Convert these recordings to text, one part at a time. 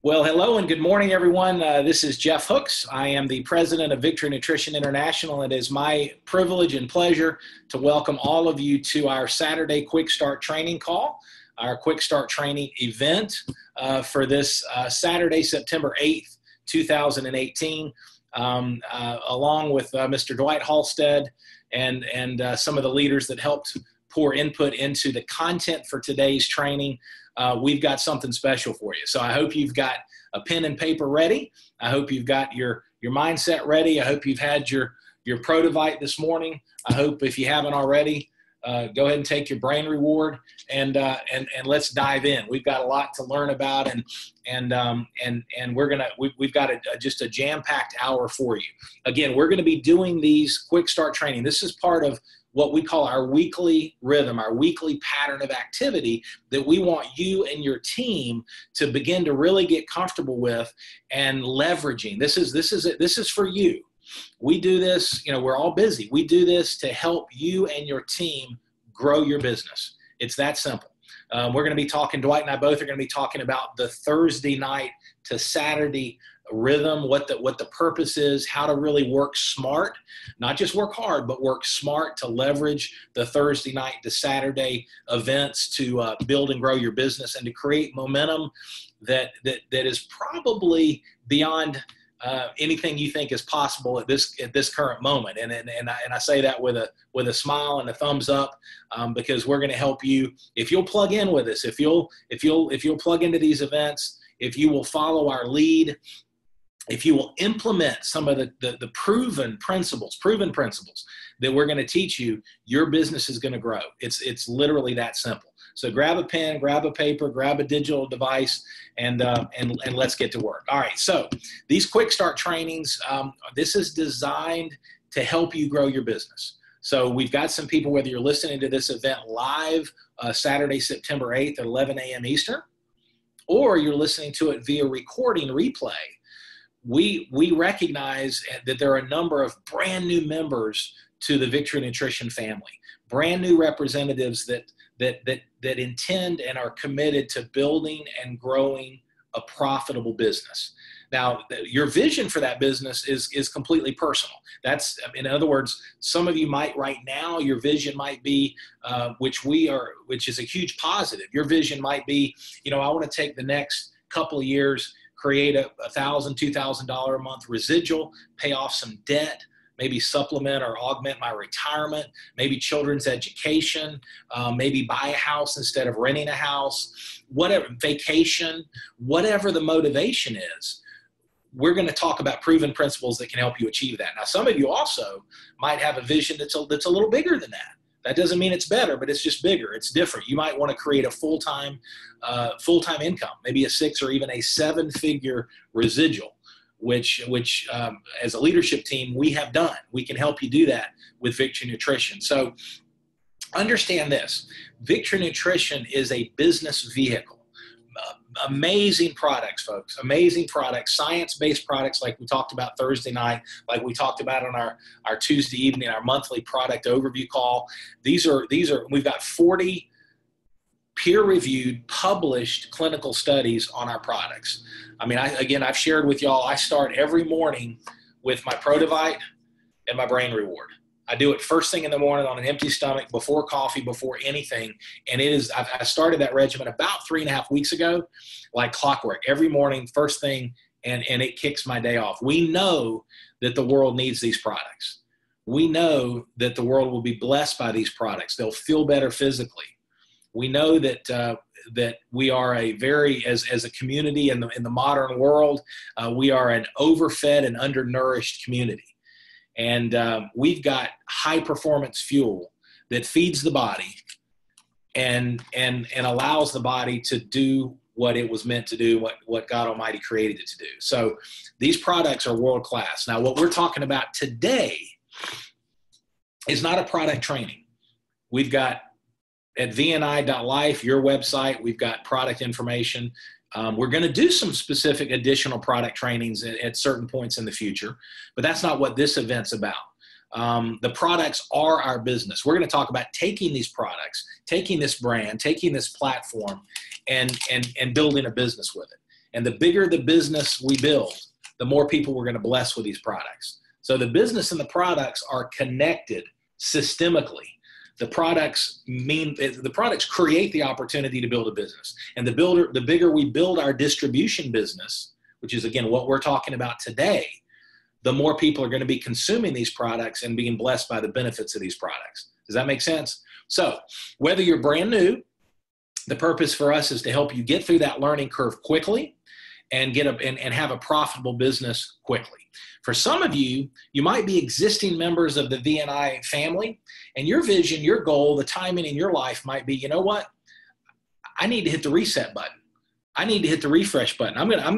Well, hello and good morning, everyone. This is Jeff Hooks. I am the president of Victory Nutrition International. It is my privilege and pleasure to welcome all of you to our Saturday Quickstart training call, our Quickstart training event for this Saturday, September 8th, 2018, along with Mr. Dwight Halstead and some of the leaders that helped pour input into the content for today's training. We've got something special for you. So I hope you've got a pen and paper ready. I hope you've got your mindset ready. I hope you've had your Protovite this morning. I hope if you haven't already, go ahead and take your brain reward and let's dive in. We've got a lot to learn about and we've got just a jam-packed hour for you. Again, we're going to be doing these quick start training. This is part of what we call our weekly rhythm, our weekly pattern of activity that we want you and your team to begin to really get comfortable with and leveraging. This is for you. We do this, we're all busy. We do this to help you and your team grow your business. It's that simple. We're going to be talking, Dwight and I both are going to be talking about the Thursday night to Saturday rhythm, what the purpose is, how to really work smart, not just work hard, but work smart to leverage the Thursday night to Saturday events to build and grow your business and to create momentum that is probably beyond anything you think is possible at this current moment. And I say that with a smile and a thumbs up, because we're going to help you if you'll plug in with us, if you'll plug into these events, if you will follow our lead, if you will implement some of the proven principles that we're going to teach you, your business is going to grow. It's literally that simple. So grab a pen, grab a paper, grab a digital device, and let's get to work. All right. So these quick start trainings, this is designed to help you grow your business. So we've got some people, whether you're listening to this event live Saturday, September 8th at 11 a.m. Eastern, or you're listening to it via recording replay. We recognize that there are a number of brand new members to the Victory Nutrition family, brand new representatives that intend and are committed to building and growing a profitable business. Now, your vision for that business is completely personal. That's, in other words, some of you might right now, your vision might be, which is a huge positive. Your vision might be, I want to take the next couple of years, create a $1,000, $2,000 a month residual, pay off some debt, maybe supplement or augment my retirement, maybe children's education, maybe buy a house instead of renting a house, whatever, vacation, whatever the motivation is. We're going to talk about proven principles that can help you achieve that. Now, some of you also might have a vision that's a little bigger than that. That doesn't mean it's better, but it's just bigger. It's different. You might want to create a full-time income, maybe a 6 or even a 7-figure residual, which as a leadership team, we have done. We can help you do that with Victory Nutrition. So understand this. Victory Nutrition is a business vehicle. Amazing products, folks. Amazing products, science-based products like we talked about Thursday night, like we talked about on our Tuesday evening, our monthly product overview call. These are we've got 40 peer-reviewed, published clinical studies on our products. I mean, I've shared with y'all, I start every morning with my Protovite and my Brain Reward. I do it first thing in the morning on an empty stomach, before coffee, before anything. And I started that regimen about 3.5 weeks ago, like clockwork, every morning, first thing, and it kicks my day off. We know that the world needs these products. We know that the world will be blessed by these products. They'll feel better physically. We know that we are as a community in the modern world, we are an overfed and undernourished community. And we've got high performance fuel that feeds the body and allows the body to do what it was meant to do, what God Almighty created it to do. So these products are world class. Now, what we're talking about today is not a product training. We've got at vni.life, your website, we've got product information. We're going to do some specific additional product trainings at certain points in the future, but that's not what this event's about. The products are our business. We're going to talk about taking these products, taking this brand, taking this platform, and building a business with it. And the bigger the business we build, the more people we're going to bless with these products. So the business and the products are connected systemically. The products create the opportunity to build a business. And the bigger we build our distribution business, which is, again, what we're talking about today, the more people are going to be consuming these products and being blessed by the benefits of these products. Does that make sense? So whether you're brand new, the purpose for us is to help you get through that learning curve quickly and have a profitable business quickly. For some of you, you might be existing members of the VNI family, and your vision, your goal, the timing in your life might be, you know what? I need to hit the reset button. I need to hit the refresh button. I'm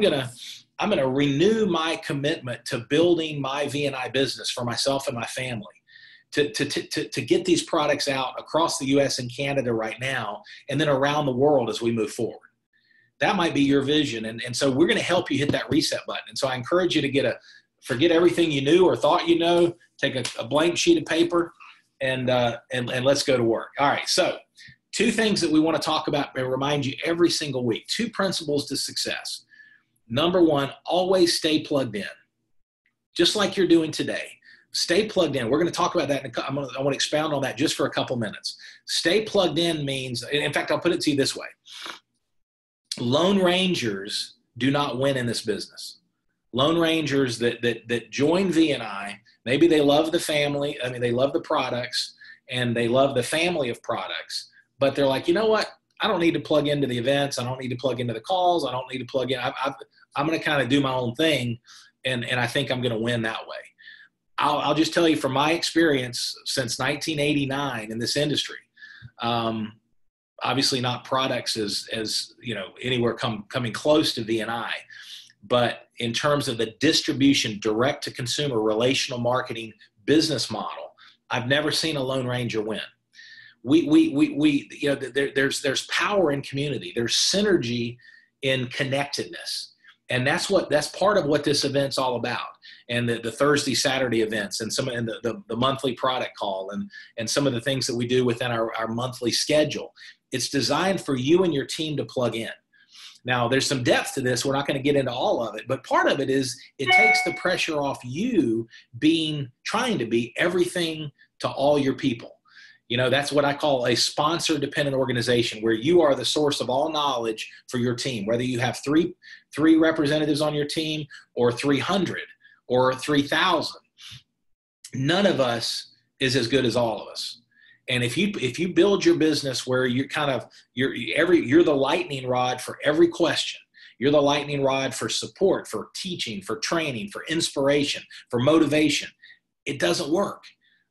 gonna renew my commitment to building my VNI business for myself and my family, to get these products out across the U.S. and Canada right now, and then around the world as we move forward. That might be your vision. And so we're going to help you hit that reset button. And so I encourage you to forget everything you knew or thought you know, take a blank sheet of paper and let's go to work. All right. So 2 things that we want to talk about and remind you every single week, 2 principles to success. Number 1, always stay plugged in, just like you're doing today. Stay plugged in. We're going to talk about that. I want to expound on that just for a couple minutes. Stay plugged in means, in fact, I'll put it to you this way. Lone Rangers do not win in this business. Lone Rangers that join VNI, maybe they love the family. I mean, they love the products and they love the family of products, but they're like, you know what? I don't need to plug into the events. I don't need to plug into the calls. I don't need to plug in. I'm going to kind of do my own thing. And I think I'm going to win that way. I'll just tell you from my experience since 1989 in this industry, obviously not products as you know, anywhere coming close to VNI, but in terms of the distribution, direct to consumer, relational marketing business model, I've never seen a Lone Ranger win. You know, there's power in community. There's synergy in connectedness. And that's part of what this event's all about. And the Thursday, Saturday events and the monthly product call and some of the things that we do within our monthly schedule. It's designed for you and your team to plug in. Now, there's some depth to this. We're not going to get into all of it, but part of it is it takes the pressure off you trying to be everything to all your people. You know, that's what I call a sponsor-dependent organization, where you are the source of all knowledge for your team, whether you have three representatives on your team or 300 or 3,000. None of us is as good as all of us. And if you build your business where you're the lightning rod for every question, you're the lightning rod for support, for teaching, for training, for inspiration, for motivation, it doesn't work.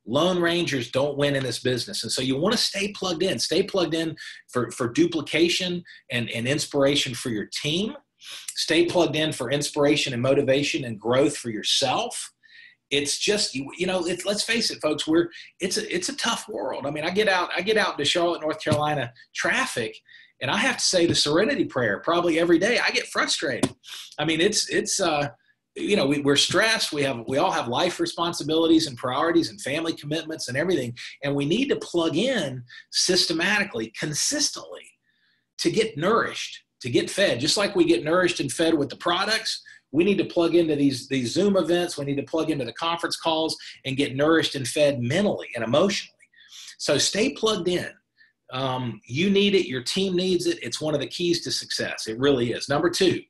Lone Rangers don't win in this business. And so you want to stay plugged in for duplication and inspiration for your team. Stay plugged in for inspiration and motivation and growth for yourself. It's just, you know, let's face it, folks, it's a tough world. I mean, I get out into Charlotte, North Carolina traffic, and I have to say the Serenity Prayer probably every day. I get frustrated. I mean, you know, we're stressed. We all have life responsibilities and priorities and family commitments and everything. And we need to plug in systematically, consistently to get nourished, to get fed. Just like we get nourished and fed with the products, we need to plug into these Zoom events. We need to plug into the conference calls and get nourished and fed mentally and emotionally. So stay plugged in. You need it. Your team needs it. It's one of the keys to success. It really is. Number 2,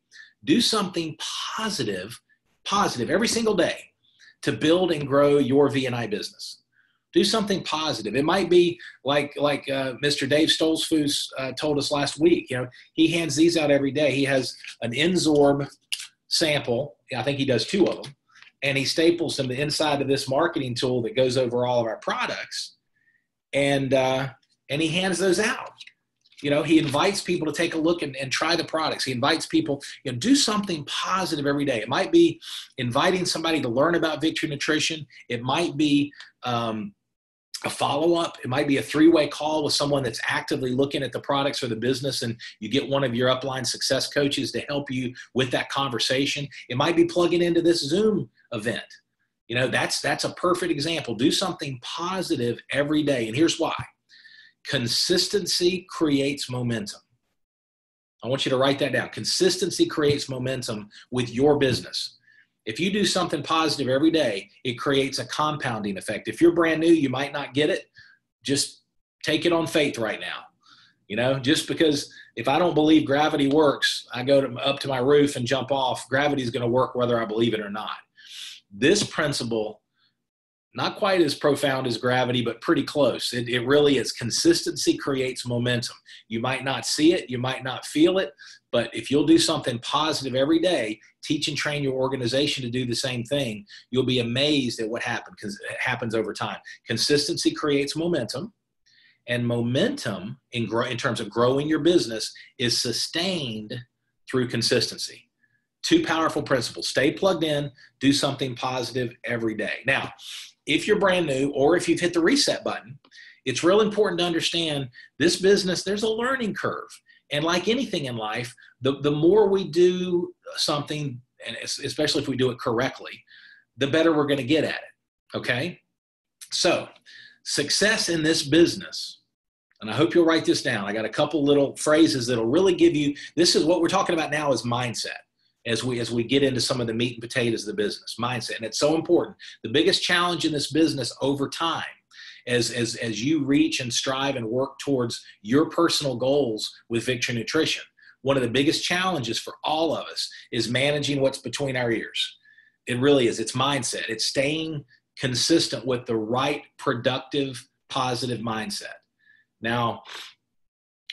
do something positive every single day to build and grow your VNI business. Do something positive. It might be like Mr. Dave Stolzfus told us last week. You know, he hands these out every day. He has an n-sorb sample. I think he does 2 of them, and he staples them inside of this marketing tool that goes over all of our products, and he hands those out. You know, he invites people to take a look and try the products. He invites people, you know, do something positive every day. It might be inviting somebody to learn about Victory Nutrition. It might be a follow-up. It might be a 3-way call with someone that's actively looking at the products or the business, and you get one of your upline success coaches to help you with that conversation. It might be plugging into this Zoom event. You know, that's a perfect example. Do something positive every day, and here's why. Consistency creates momentum. I want you to write that down. Consistency creates momentum with your business. If you do something positive every day, it creates a compounding effect. If you're brand new, you might not get it. Just take it on faith right now. You know, just because if I don't believe gravity works, I go up to my roof and jump off, gravity is going to work whether I believe it or not. This principle, not quite as profound as gravity, but pretty close. It really is. Consistency creates momentum. You might not see it, you might not feel it, but if you'll do something positive every day, teach and train your organization to do the same thing, you'll be amazed at what happens, because it happens over time. Consistency creates momentum. And momentum in terms of growing your business is sustained through consistency. Two powerful principles. Stay plugged in, do something positive every day. Now, if you're brand new or if you've hit the reset button, it's real important to understand this business, there's a learning curve. And like anything in life, the more we do something, and especially if we do it correctly, the better we're going to get at it, okay? So, success in this business, and I hope you'll write this down. I got a couple little phrases that'll really give you, this is what we're talking about now is mindset as we get into some of the meat and potatoes of the business, mindset. And it's so important. The biggest challenge in this business over time, as you reach and strive and work towards your personal goals with Victory Nutrition, one of the biggest challenges for all of us is managing what's between our ears. It really is. It's mindset. It's staying consistent with the right, productive, positive mindset. Now,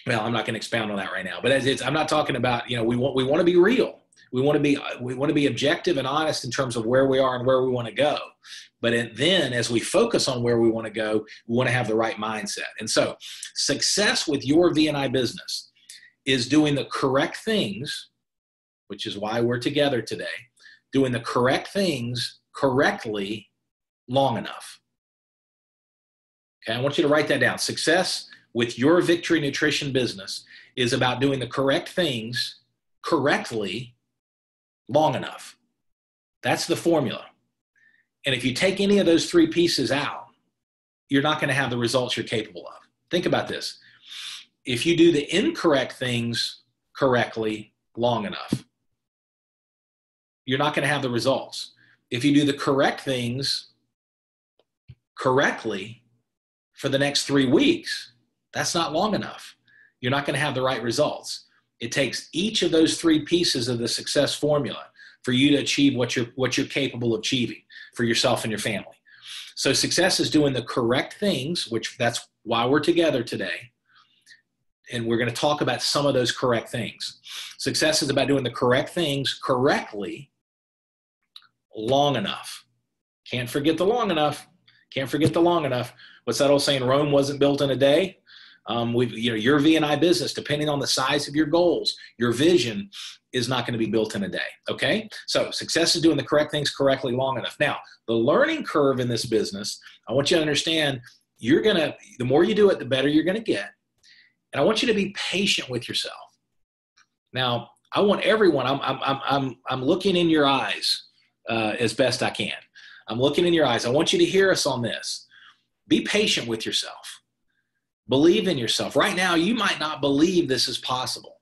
well, I'm not going to expound on that right now, but I'm not talking about, you know, we want to be real. We want to be objective and honest in terms of where we are and where we want to go. But then as we focus on where we want to go, we want to have the right mindset. And so success with your V&I business is doing the correct things, which is why we're together today, doing the correct things correctly long enough. Okay, I want you to write that down. Success with your Victory Nutrition business is about doing the correct things correctly long enough. That's the formula. And if you take any of those three pieces out, you're not going to have the results you're capable of. Think about this. If you do the incorrect things correctly long enough, you're not going to have the results. If you do the correct things correctly for the next 3 weeks, that's not long enough. You're not going to have the right results. It takes each of those three pieces of the success formula for you to achieve what you're capable of achieving for yourself and your family. So success is doing the correct things, which that's why we're together today. And we're going to talk about some of those correct things. Success is about doing the correct things correctly long enough. Can't forget the long enough. Can't forget the long enough. What's that old saying? Rome wasn't built in a day. Your V&I business, depending on the size of your goals, your vision is not going to be built in a day. Okay. So success is doing the correct things correctly long enough. Now, the learning curve in this business, I want you to understand, the more you do it, the better you're going to get. And I want you to be patient with yourself. Now, I want everyone, I'm looking in your eyes as best I can. I'm looking in your eyes. I want you to hear us on this. Be patient with yourself. Believe in yourself. Right now, you might not believe this is possible,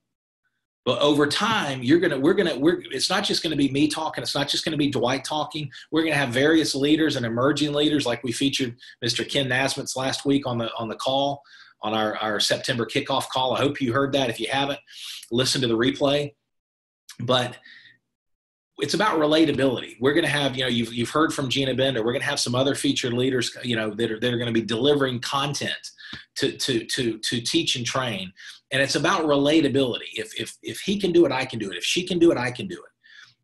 but over time, it's not just going to be me talking. It's not just going to be Dwight talking. We're going to have various leaders and emerging leaders, like we featured Mr. Ken Nasmith's last week on the call, on our September kickoff call. I hope you heard that. If you haven't, listen to the replay. But it's about relatability. We're going to have, you've heard from Gina Bender. We're going to have some other featured leaders, that are going to be delivering content to teach and train. And it's about relatability. If he can do it, I can do it. If she can do it, I can do it.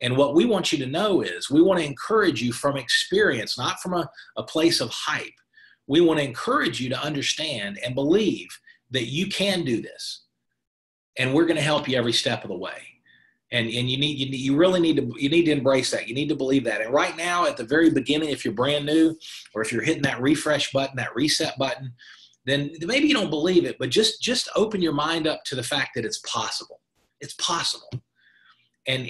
And what we want you to know is we want to encourage you from experience, not from a place of hype. We want to encourage you to understand and believe that you can do this. And we're going to help you every step of the way. And you really need to embrace that. You need to believe that. And right now, at the very beginning, if you're brand new, or if you're hitting that refresh button, that reset button, then maybe you don't believe it, but just open your mind up to the fact that it's possible. It's possible. And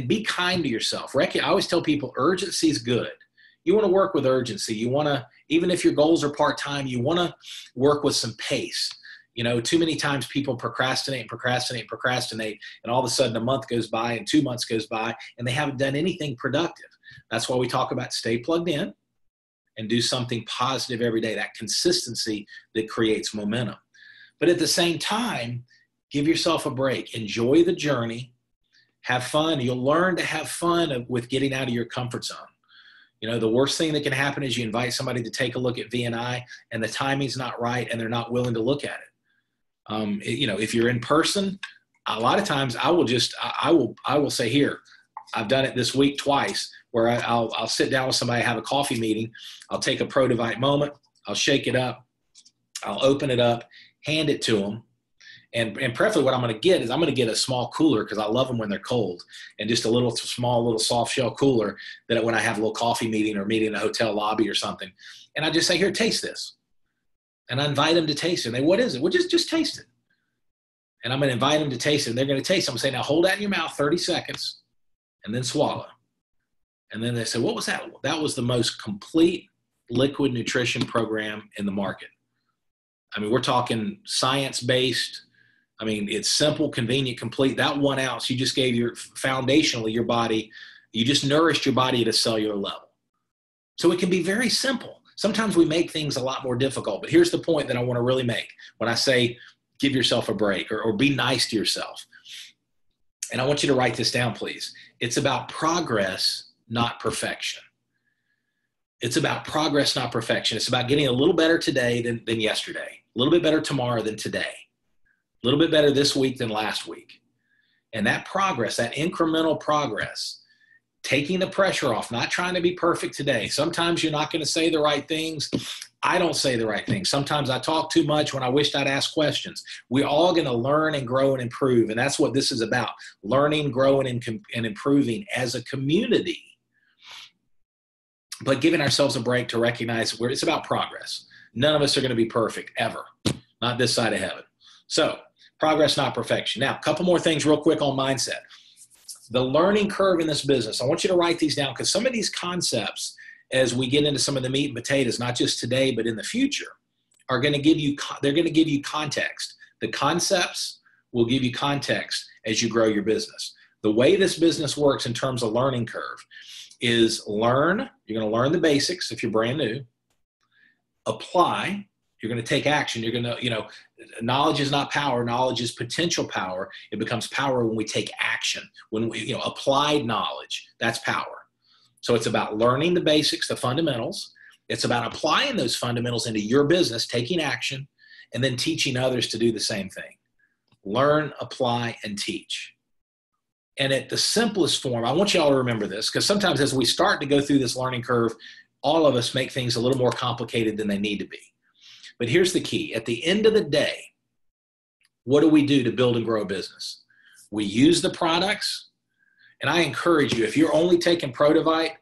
be kind to yourself. I always tell people urgency is good. You want to work with urgency. You want to, even if your goals are part-time, you want to work with some pace. Too many times people procrastinate, and all of a sudden a month goes by and 2 months goes by and they haven't done anything productive. That's why we talk about stay plugged in and do something positive every day, that consistency that creates momentum. But at the same time, give yourself a break. Enjoy the journey. Have fun. You'll learn to have fun with getting out of your comfort zone. The worst thing that can happen is you invite somebody to take a look at V&I and the timing's not right and they're not willing to look at it. If you're in person, a lot of times I will say, here, I've done it this week twice, where I'll sit down with somebody, have a coffee meeting. I'll take a Prodivite moment. I'll shake it up. I'll open it up, hand it to them. And preferably what I'm going to get is I'm going to get a small cooler, because I love them when they're cold, and just a small little soft shell cooler that when I have a little coffee meeting or meeting in a hotel lobby or something. And I just say, here, taste this. And I invite them to taste it. And they, what is it? Well, just taste it. And I'm going to invite them to taste it. And they're going to taste it. I'm going to say, now hold that in your mouth 30 seconds and then swallow. And then they say, what was that? That was the most complete liquid nutrition program in the market. I mean, we're talking science-based. I mean, it's simple, convenient, complete. That 1 ounce, you just gave foundationally your body, you just nourished your body at a cellular level. So it can be very simple. Sometimes we make things a lot more difficult, but here's the point that I want to really make when I say give yourself a break or be nice to yourself. And I want you to write this down, please. It's about progress, not perfection. It's about progress, not perfection. It's about getting a little better today than yesterday, a little bit better tomorrow than today, a little bit better this week than last week. And that progress, that incremental progress, taking the pressure off, not trying to be perfect today. Sometimes you're not going to say the right things. I don't say the right things. Sometimes I talk too much when I wished I'd ask questions. We're all going to learn and grow and improve. And that's what this is about, learning, growing, and improving as a community. But giving ourselves a break to recognize it's about progress. None of us are going to be perfect ever, not this side of heaven. So progress, not perfection. Now, a couple more things real quick on mindset. The learning curve in this business, I want you to write these down, because some of these concepts, as we get into some of the meat and potatoes, not just today, but in the future, they're going to give you context. The concepts will give you context as you grow your business. The way this business works in terms of learning curve is learn. You're going to learn the basics if you're brand new. Apply. You're going to take action. You're going to, knowledge is not power. Knowledge is potential power. It becomes power when we take action. When we, applied knowledge, that's power. So it's about learning the basics, the fundamentals. It's about applying those fundamentals into your business, taking action, and then teaching others to do the same thing. Learn, apply, and teach. And at the simplest form, I want you all to remember this, because sometimes as we start to go through this learning curve, all of us make things a little more complicated than they need to be. But here's the key. At the end of the day, what do we do to build and grow a business? We use the products. And I encourage you, if you're only taking Prodivite,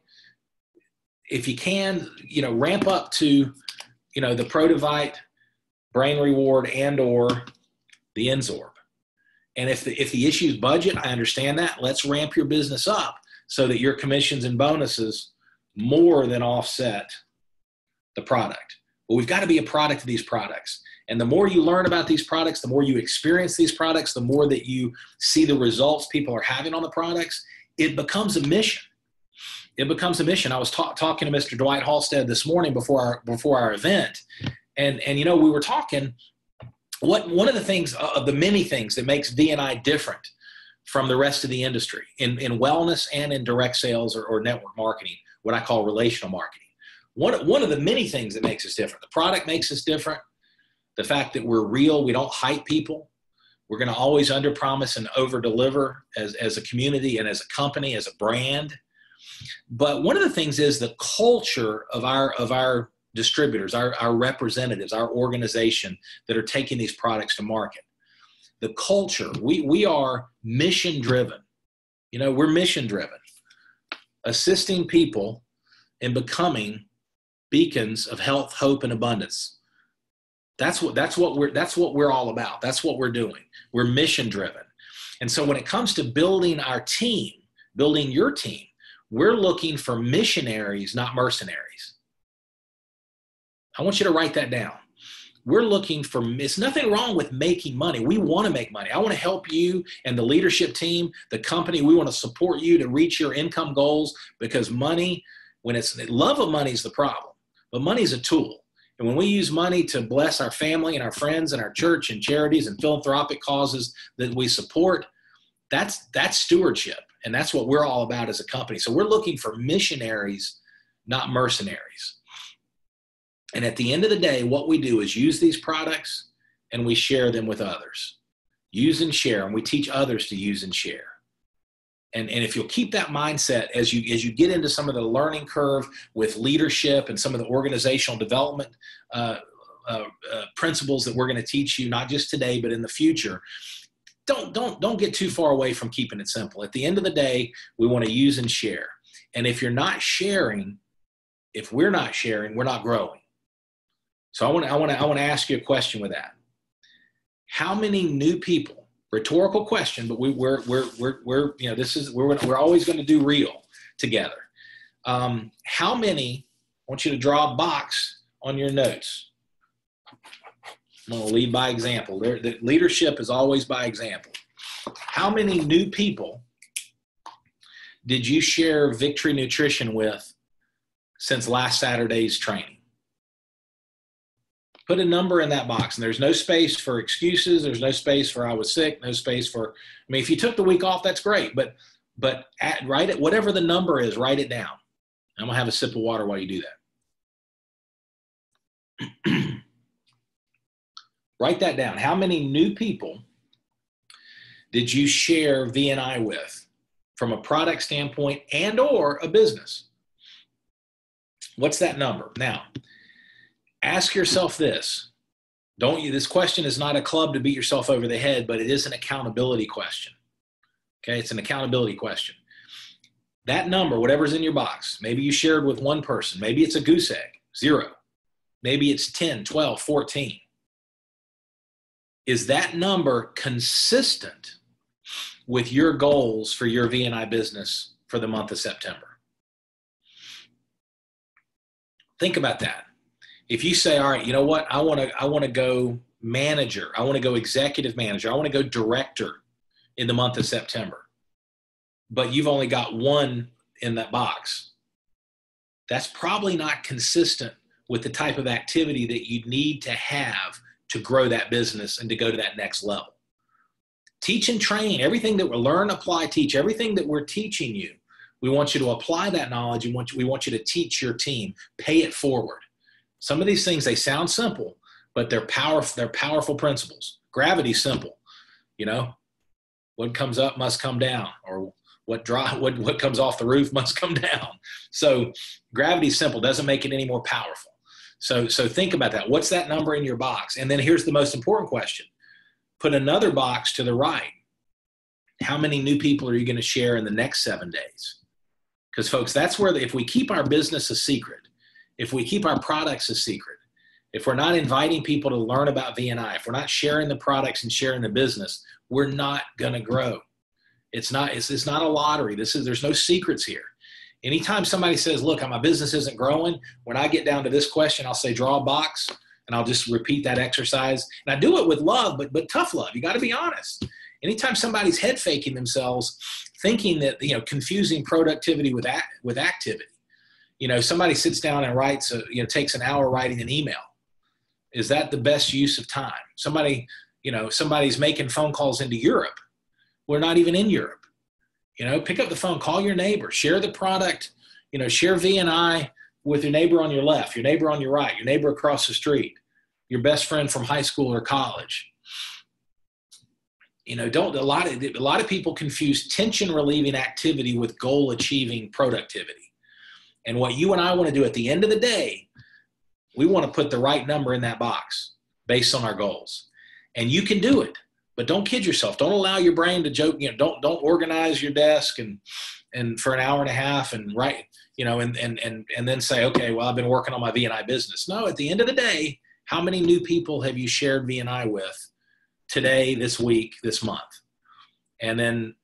if you can, ramp up to, the Prodivite, Brain Reward, and or the n-sorb. And if the issue is budget, I understand that. Let's ramp your business up so that your commissions and bonuses more than offset the product. But we've got to be a product of these products. And the more you learn about these products, the more you experience these products, the more that you see the results people are having on the products, it becomes a mission. It becomes a mission. I was talking to Mr. Dwight Halstead this morning before our event. And we were talking, one of the things, of the many things that makes V&I different from the rest of the industry in wellness and in direct sales or network marketing, what I call relational marketing. One of the many things that makes us different. The product makes us different. The fact that we're real, we don't hype people. We're going to always underpromise and overdeliver as a community and as a company, as a brand. But one of the things is the culture of our distributors, our representatives, our organization that are taking these products to market. The culture, we are mission driven. We're mission driven, assisting people in becoming beacons of health, hope, and abundance. That's what we're all about. That's what we're doing. We're mission driven. And so when it comes to building our team, building your team, we're looking for missionaries, not mercenaries. I want you to write that down. we're looking for, it's nothing wrong with making money. We want to make money. I want to help you and the leadership team, the company. We want to support you to reach your income goals, because money, when it's love of money is the problem, but money is a tool. And when we use money to bless our family and our friends and our church and charities and philanthropic causes that we support, that's stewardship. And that's what we're all about as a company. So we're looking for missionaries, not mercenaries. And at the end of the day, what we do is use these products and we share them with others. Use and share, and we teach others to use and share. And if you'll keep that mindset as you get into some of the learning curve with leadership and some of the organizational development principles that we're going to teach you, not just today, but in the future, don't get too far away from keeping it simple. At the end of the day, we want to use and share. And if you're not sharing, if we're not sharing, we're not growing. So I want to ask you a question with that. How many new people? Rhetorical question, but we're always going to do real together. How many? I want you to draw a box on your notes. I'm going to lead by example. The leadership is always by example. How many new people did you share Victory Nutrition with since last Saturday's training? Put a number in that box, and there's no space for excuses. There's no space for I was sick, no space for, I mean, if you took the week off, that's great, but write it, whatever the number is, write it down. I'm going to have a sip of water while you do that. Write that down. How many new people did you share VNI with from a product standpoint and or a business? What's that number? Now, ask yourself this. This question is not a club to beat yourself over the head, but it is an accountability question. Okay, it's an accountability question. That number, whatever's in your box, maybe you shared with one person, maybe it's a goose egg, 0. Maybe it's 10, 12, 14. Is that number consistent with your goals for your VNI business for the month of September? Think about that. If you say, all right, you know what, I want to go manager, I want to go executive manager, I want to go director in the month of September, but you've only got one in that box, that's probably not consistent with the type of activity that you need to have to grow that business and to go to that next level. Teach and train, everything that we learn, apply, teach, everything that we're teaching you, we want you to apply that knowledge, and we want you to teach your team, pay it forward. Some of these things, they sound simple, but they're powerful principles. Gravity's simple, you know. What comes up must come down, or what comes off the roof must come down. So gravity's simple, doesn't make it any more powerful. So think about that. What's that number in your box? And then here's the most important question. Put another box to the right. How many new people are you going to share in the next 7 days? Because folks, that's where if we keep our business a secret, if we keep our products a secret, if we're not inviting people to learn about VNI, if we're not sharing the products and sharing the business, we're not going to grow. It's not a lottery. There's no secrets here. Anytime somebody says, look, my business isn't growing, when I get down to this question, I'll say, draw a box, and I'll just repeat that exercise. And I do it with love, but tough love. You got to be honest. Anytime somebody's head faking themselves, thinking that, confusing productivity with activity. Somebody sits down and writes, takes an hour writing an email. Is that the best use of time? Somebody's making phone calls into Europe. We're not even in Europe. Pick up the phone, call your neighbor, share the product, share VNI with your neighbor on your left, your neighbor on your right, your neighbor across the street, your best friend from high school or college. A lot of people confuse tension relieving activity with goal achieving productivity. And what you and I want to do at the end of the day, we want to put the right number in that box based on our goals. And you can do it, but don't kid yourself. Don't allow your brain to joke. Don't organize your desk and for an hour and a half and write, and then say, okay, well, I've been working on my VNI business. No, at the end of the day, how many new people have you shared VNI with today, this week, this month? And then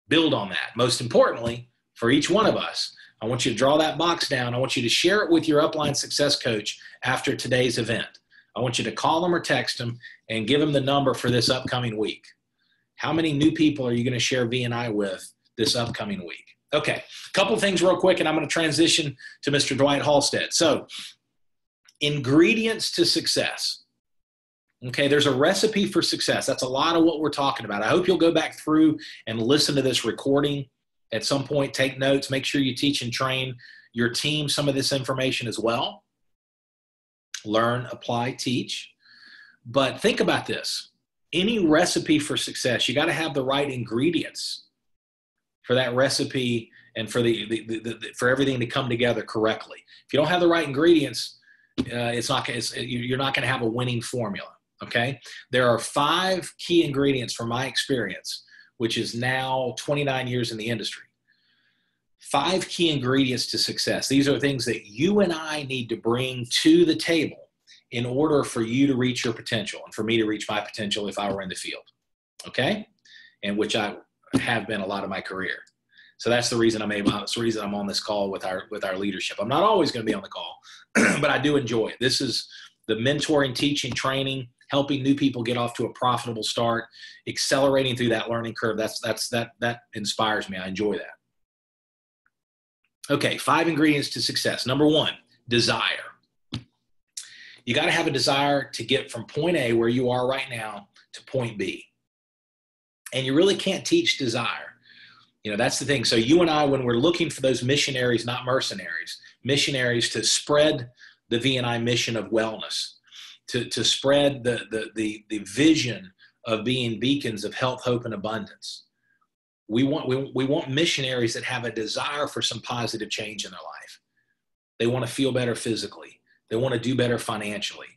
build on that. Most importantly, for each one of us, I want you to draw that box down. I want you to share it with your upline success coach after today's event. I want you to call them or text them and give them the number for this upcoming week. How many new people are you going to share V&I with this upcoming week? Okay, a couple things real quick, and I'm going to transition to Mr. Dwight Halstead. So, ingredients to success. Okay, there's a recipe for success. That's a lot of what we're talking about. I hope you'll go back through and listen to this recording at some point, take notes, make sure you teach and train your team some of this information as well. Learn, apply, teach. But think about this. Any recipe for success, you got to have the right ingredients for that recipe and for for everything to come together correctly. If you don't have the right ingredients, you're not going to have a winning formula. Okay, there are 5 key ingredients from my experience, which is now 29 years in the industry. 5 key ingredients to success. These are things that you and I need to bring to the table in order for you to reach your potential and for me to reach my potential if I were in the field. Okay, and which I have been a lot of my career. So that's the reason that's the reason I'm on this call with our leadership. I'm not always going to be on the call, but I do enjoy it. This is the mentoring, teaching, training, helping new people get off to a profitable start, accelerating through that learning curve. That inspires me. I enjoy that. Okay, 5 ingredients to success. Number 1, desire. You got to have a desire to get from point A, where you are right now, to point B. And you really can't teach desire. You know, that's the thing. So you and I, when we're looking for those missionaries, not mercenaries, missionaries to spread the V&I mission of wellness, to spread the vision of being beacons of health, hope, and abundance. We want missionaries that have a desire for some positive change in their life. They want to feel better physically. They want to do better financially.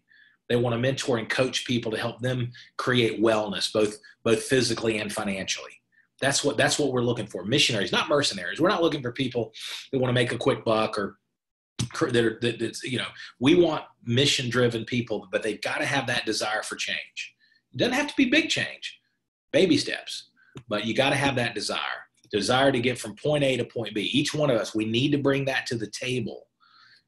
They want to mentor and coach people to help them create wellness, both physically and financially. That's what we're looking for. Missionaries, not mercenaries. We're not looking for people that want to make a quick buck or we want mission-driven people, but they've got to have that desire for change. It doesn't have to be big change, baby steps, but you got to have that desire to get from point A to point B. Each one of us, we need to bring that to the table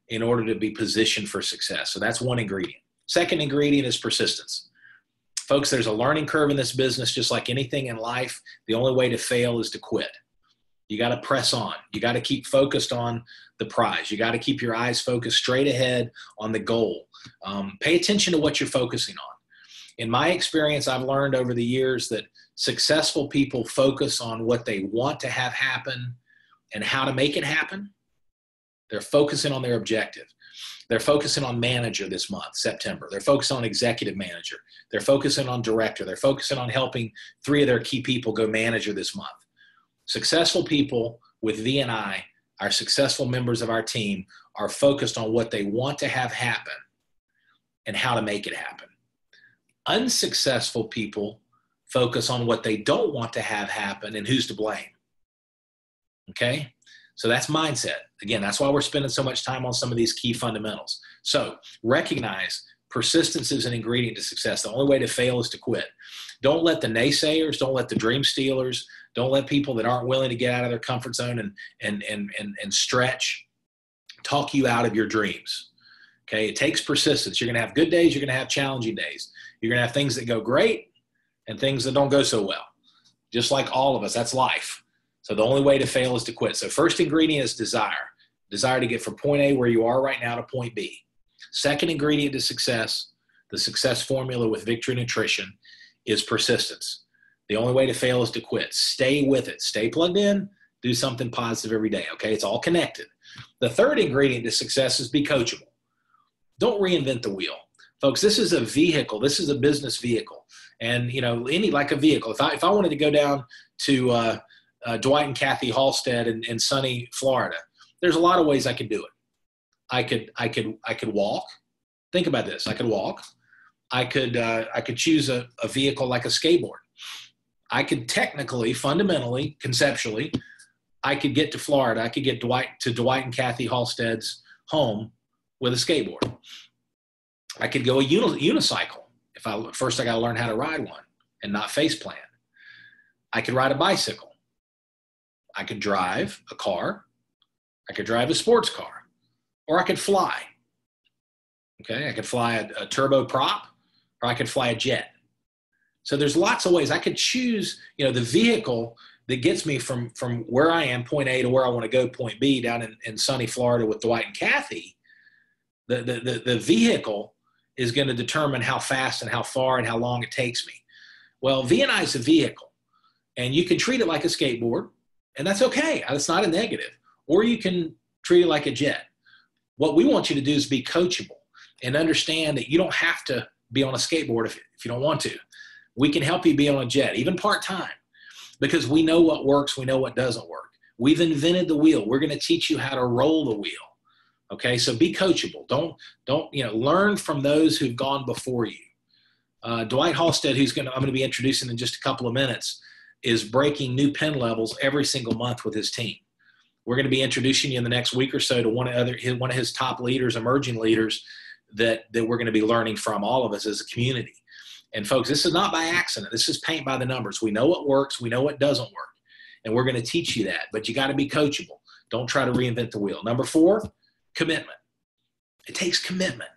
in order to be positioned for success. So that's one ingredient. Second ingredient is persistence. Folks, there's a learning curve in this business, just like anything in life. The only way to fail is to quit. You got to press on. You got to keep focused on the prize. You got to keep your eyes focused straight ahead on the goal. Pay attention to what you're focusing on. In my experience, I've learned over the years that successful people focus on what they want to have happen and how to make it happen. They're focusing on their objective. They're focusing on manager this month, September. They're focusing on executive manager. They're focusing on director. They're focusing on helping 3 of their key people go manager this month. Successful people with V&I, our successful members of our team, are focused on what they want to have happen and how to make it happen. Unsuccessful people focus on what they don't want to have happen and who's to blame. Okay? So that's mindset. Again, that's why we're spending so much time on some of these key fundamentals. So recognize persistence is an ingredient to success. The only way to fail is to quit. Don't let the naysayers, don't let the dream stealers, don't let people that aren't willing to get out of their comfort zone and stretch talk you out of your dreams. Okay, it takes persistence. You're going to have good days. You're going to have challenging days. You're going to have things that go great and things that don't go so well. Just like all of us, that's life. So the only way to fail is to quit. So first ingredient is desire. Desire to get from point A, where you are right now, to point B. Second ingredient to success, the success formula with Victory Nutrition, is persistence. The only way to fail is to quit. Stay with it. Stay plugged in. Do something positive every day, okay? It's all connected. The third ingredient to success is be coachable. Don't reinvent the wheel. Folks, this is a vehicle. This is a business vehicle. And, like a vehicle. If I wanted to go down to Dwight and Kathy Halstead in sunny Florida, there's a lot of ways I could do it. I could walk. Think about this. I could walk. I could choose a vehicle like a skateboard. I could technically, fundamentally, conceptually, I could get to Florida. I could get Dwight and Kathy Halstead's home with a skateboard. I could go a unicycle. First I got to learn how to ride one and not face plant. I could ride a bicycle. I could drive a car. I could drive a sports car, or I could fly. Okay, I could fly a turboprop, or I could fly a jet. So there's lots of ways I could choose, the vehicle that gets me from where I am, point A, to where I want to go, point B, down in sunny Florida with Dwight and Kathy. The vehicle is going to determine how fast and how far and how long it takes me. Well, VNI is a vehicle, and you can treat it like a skateboard, and that's okay. That's not a negative. Or you can treat it like a jet. What we want you to do is be coachable and understand that you don't have to be on a skateboard if you don't want to. We can help you be on a jet, even part-time, because we know what works, we know what doesn't work. We've invented the wheel. We're going to teach you how to roll the wheel. Okay, so be coachable. Don't learn from those who've gone before you. Dwight Halstead, I'm going to be introducing in just a couple of minutes, is breaking new pen levels every single month with his team. We're going to be introducing you in the next week or so to one of his top leaders, emerging leaders that we're going to be learning from, all of us as a community. And folks, this is not by accident. This is paint by the numbers. We know what works. We know what doesn't work. And we're going to teach you that. But you got to be coachable. Don't try to reinvent the wheel. Number 4, commitment. It takes commitment.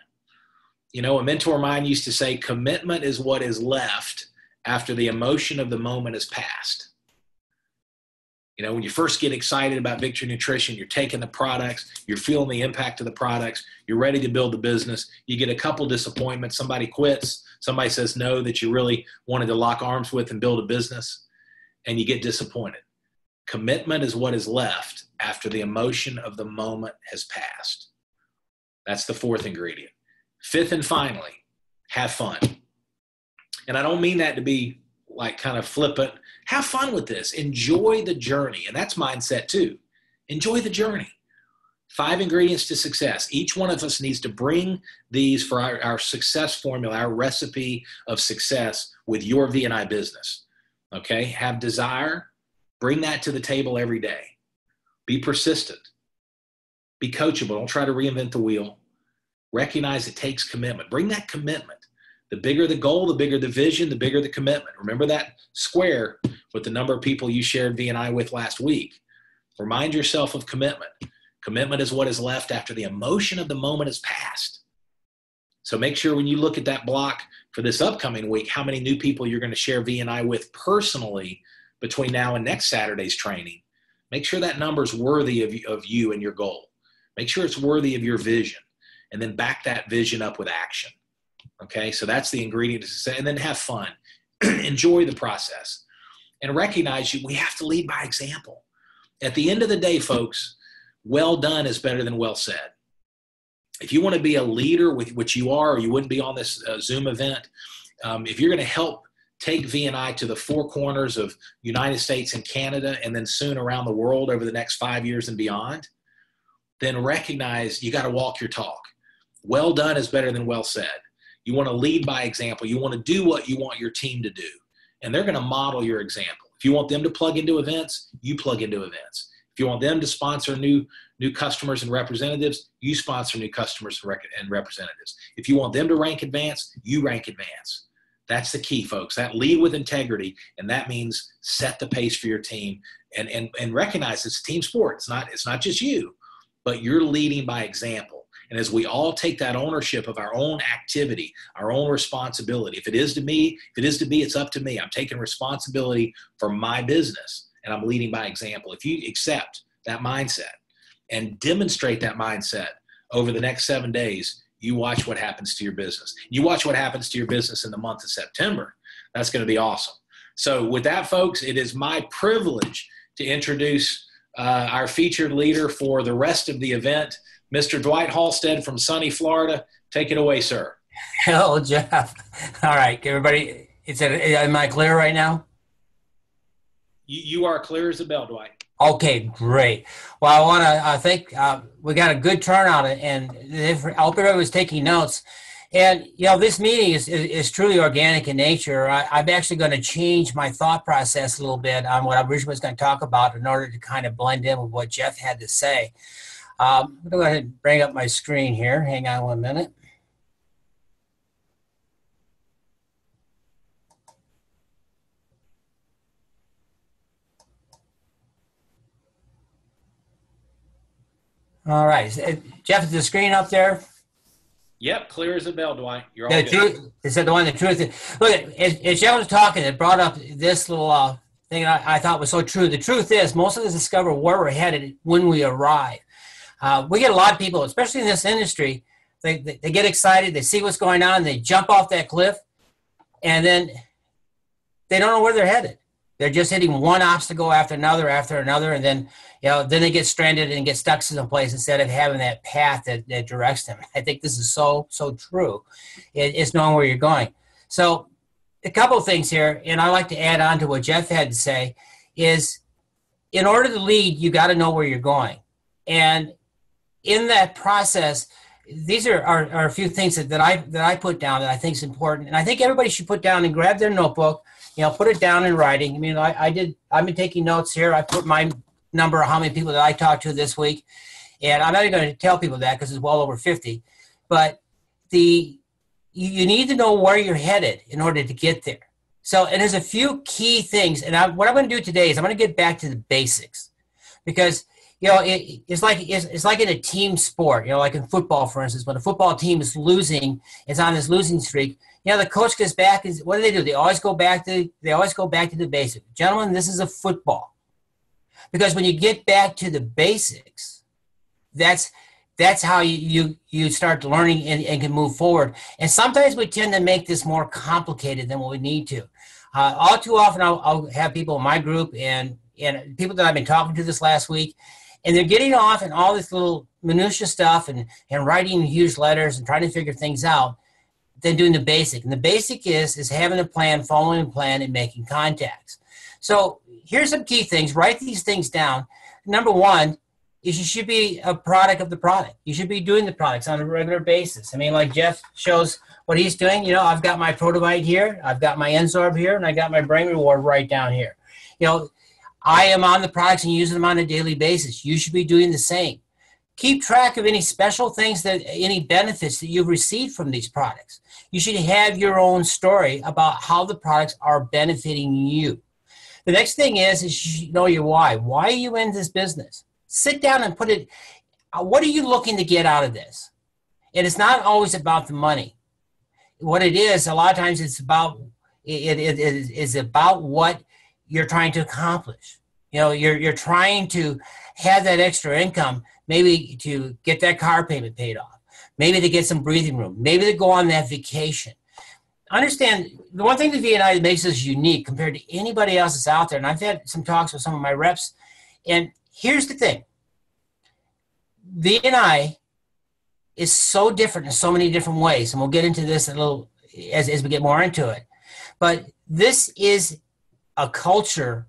A mentor of mine used to say, commitment is what is left after the emotion of the moment has passed. When you first get excited about Victory Nutrition, you're taking the products, you're feeling the impact of the products, you're ready to build the business, you get a couple disappointments, somebody quits, somebody says no that you really wanted to lock arms with and build a business, and you get disappointed. Commitment is what is left after the emotion of the moment has passed. That's the 4th ingredient. 5th and finally, have fun. And I don't mean that to be like kind of flippant. Have fun with this. Enjoy the journey. And that's mindset too. Enjoy the journey. 5 ingredients to success. Each one of us needs to bring these for our success formula, our recipe of success with your VNI business. Okay? Have desire. Bring that to the table every day. Be persistent. Be coachable. Don't try to reinvent the wheel. Recognize it takes commitment. Bring that commitment. The bigger the goal, the bigger the vision, the bigger the commitment. Remember that square with the number of people you shared VNI with last week. Remind yourself of commitment. Commitment is what is left after the emotion of the moment has passed. So make sure when you look at that block for this upcoming week, how many new people you're going to share VNI with personally between now and next Saturday's training. Make sure that number is worthy of you and your goal. Make sure it's worthy of your vision, and then back that vision up with action. Okay, so that's the ingredient to success. And then have fun. Enjoy the process. And recognize we have to lead by example. At the end of the day, folks, well done is better than well said. If you want to be a leader, which you are, or you wouldn't be on this Zoom event, if you're going to help take VNI to the 4 corners of United States and Canada, and then soon around the world over the next 5 years and beyond, then recognize you got to walk your talk. Well done is better than well said. You want to lead by example. You want to do what you want your team to do. And they're going to model your example. If you want them to plug into events, you plug into events. If you want them to sponsor new customers and representatives, you sponsor new customers and representatives. If you want them to rank advance, you rank advance. That's the key, folks. That lead with integrity, and that means set the pace for your team and recognize it's a team sport. It's not just you, but you're leading by example. And as we all take that ownership of our own activity, our own responsibility, if it is to be, it's up to me. I'm taking responsibility for my business, and I'm leading by example. If you accept that mindset and demonstrate that mindset over the next 7 days, you watch what happens to your business. You watch what happens to your business in the month of September. That's going to be awesome. So with that, folks, it is my privilege to introduce our featured leader for the rest of the event, Mr. Dwight Halstead from sunny Florida. Take it away, sir. Hello, Jeff. All right, everybody. Am I clear right now? You are clear as a bell, Dwight. Okay, great. Well, I want to think we got a good turnout, and I hope everybody was taking notes. And, this meeting is truly organic in nature. I'm actually going to change my thought process a little bit on what I originally was going to talk about in order to kind of blend in with what Jeff had to say. I'm going to go ahead and bring up my screen here. Hang on 1 minute. All right. Jeff, is the screen up there? Yep, clear as a bell, Dwight. You're all The good. truth is that the one. The truth is, look, as Jeff was talking, it brought up this little thing I thought was so true. The truth is, most of us discover where we're headed when we arrive. We get a lot of people, especially in this industry, they get excited, they see what's going on, they jump off that cliff, and then they don't know where they're headed. They're just hitting one obstacle after another, and then then they get stranded and get stuck someplace instead of having that path that directs them. I think this is so true. It's knowing where you're going. So a couple of things here, and I like to add on to what Jeff had to say, is in order to lead, you got to know where you're going. And in that process, these are a few things that I put down that I think is important. And I think everybody should put down and grab their notebook, put it down in writing. I mean, I've been taking notes here. I put my number of how many people that I talked to this week. And I'm not even going to tell people that because it's well over 50. But you need to know where you're headed in order to get there. So, and there's a few key things. And what I'm going to do today is I'm going to get back to the basics, because it's like in a team sport, like in football, for instance, when a football team is losing, it's on this losing streak. The coach gets back. What do? They always go back to the basics. Gentlemen, this is a football, because when you get back to the basics, that's how you start learning and can move forward. And sometimes we tend to make this more complicated than what we need to. All too often, I'll have people in my group and people that I've been talking to this last week, and they're getting off in all this little minutia stuff and writing huge letters and trying to figure things out than doing the basic. And the basic is having a plan, following a plan, and making contacts. So here's some key things. Write these things down. Number one is you should be a product of the product. You should be doing the products on a regular basis. I mean, like Jeff shows what he's doing. I've got my Protovite here. I've got my n-sorb here, and I got my brain reward right down here. I am on the products and using them on a daily basis. You should be doing the same. Keep track of any special things, any benefits that you've received from these products. You should have your own story about how the products are benefiting you. The next thing is you should know your why. Why are you in this business? Sit down and put it, what are you looking to get out of this? And it's not always about the money. What it is, a lot of times it's about, it is about what you're trying to accomplish. You're trying to have that extra income, maybe to get that car payment paid off, maybe to get some breathing room, maybe to go on that vacation. Understand, the one thing that V&I that makes us unique compared to anybody else that's out there, and I've had some talks with some of my reps, and here's the thing. V&I is so different in so many different ways, and we'll get into this a little as we get more into it. But this is a culture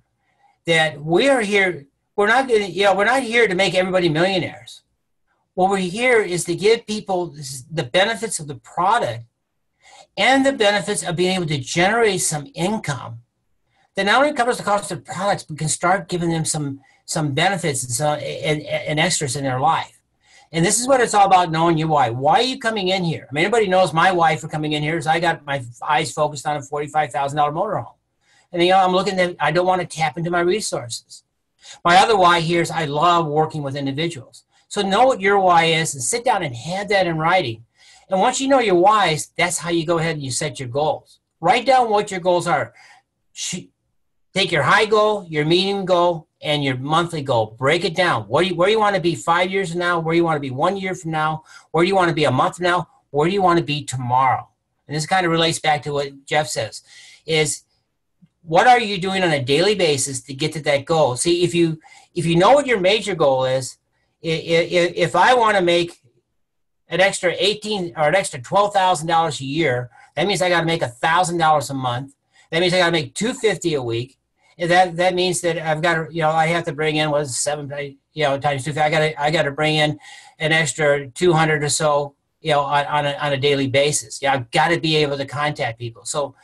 that we are here. We're not here to make everybody millionaires. What we're here is to give people the benefits of the product and the benefits of being able to generate some income that not only covers the cost of products, but can start giving them some benefits and extras in their life. And this is what it's all about, knowing your why. Why are you coming in here? I mean, everybody knows my why for coming in here is I got my eyes focused on a $45,000 motorhome. And I'm looking at, I don't want to tap into my resources. My other why here is I love working with individuals. So know what your why is and sit down and have that in writing. And once you know your whys, that's how you go ahead and you set your goals. Write down what your goals are. Take your high goal, your medium goal, and your monthly goal. Break it down. Where you want to be 5 years from now, where you want to be 1 year from now, where you want to be a month from now, where do you want to be tomorrow? And this kind of relates back to what Jeff says, is what are you doing on a daily basis to get to that goal? See, if you know what your major goal is, if I want to make an extra $12,000 a year, that means I got to make $1,000 a month. That means I got to make $250 a week. And that means that I've got to, I have to bring in times 250. I got to bring in an extra 200 or so, on a daily basis. I've got to be able to contact people. So,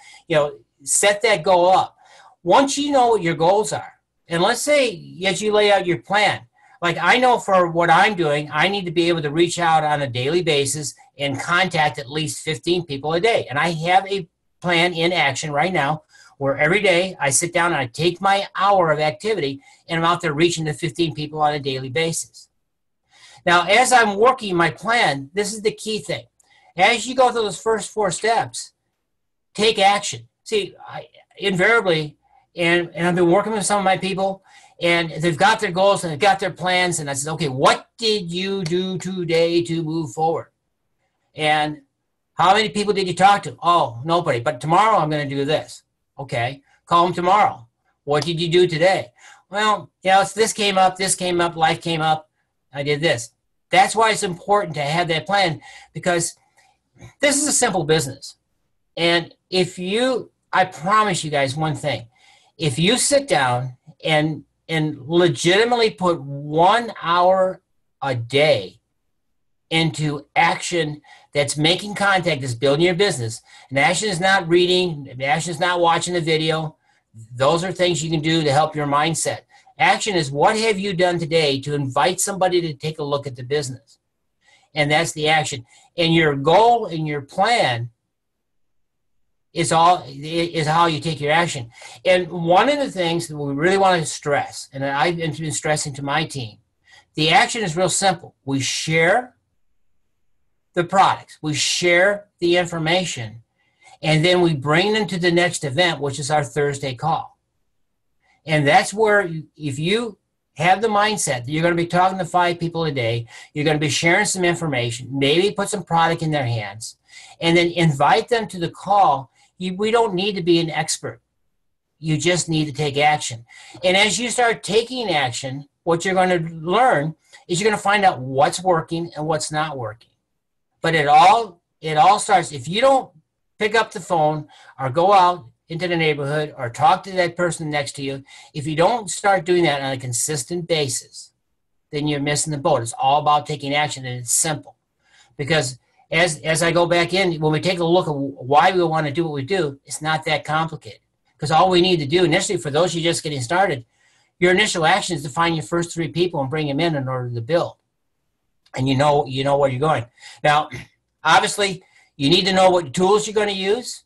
set that goal up. Once you know what your goals are, and let's say as you lay out your plan, like I know for what I'm doing, I need to be able to reach out on a daily basis and contact at least 15 people a day. And I have a plan in action right now where every day I sit down and I take my hour of activity and I'm out there reaching the 15 people on a daily basis. Now, as I'm working my plan, this is the key thing. as you go through those first 4 steps, take action. See, invariably, and I've been working with some of my people, and they've got their goals and they've got their plans, and I said, okay, what did you do today to move forward? And how many people did you talk to? Oh, nobody. But tomorrow I'm going to do this. Okay, call them tomorrow. What did you do today? Well, this came up, life came up, I did this. That's why it's important to have that plan, because this is a simple business. And I promise you guys one thing, if you sit down and legitimately put 1 hour a day into action that's making contact, that's building your business, and action is not reading, action is not watching the video. Those are things you can do to help your mindset. Action is, what have you done today to invite somebody to take a look at the business? And that's the action. And your goal and your plan is how you take your action. And one of the things that we really want to stress, and I've been stressing to my team, the action is real simple. We share the products, we share the information, and then we bring them to the next event, which is our Thursday call. And that's where, if you have the mindset that you're going to be talking to 5 people a day, you're going to be sharing some information, maybe put some product in their hands, and then invite them to the call. We don't need to be an expert. You just need to take action. And as you start taking action, what you're going to learn is you're going to find out what's working and what's not working. But it all starts, if you don't pick up the phone or go out into the neighborhood or talk to that person next to you, if you don't start doing that on a consistent basis, then you're missing the boat. It's all about taking action, and it's simple. Because as I go back in, when we take a look at why we want to do what we do, it's not that complicated. Because all we need to do initially, for those of you just getting started, your initial action is to find your first 3 people and bring them in order to build. And you know where you're going. Now, obviously, you need to know what tools you're going to use.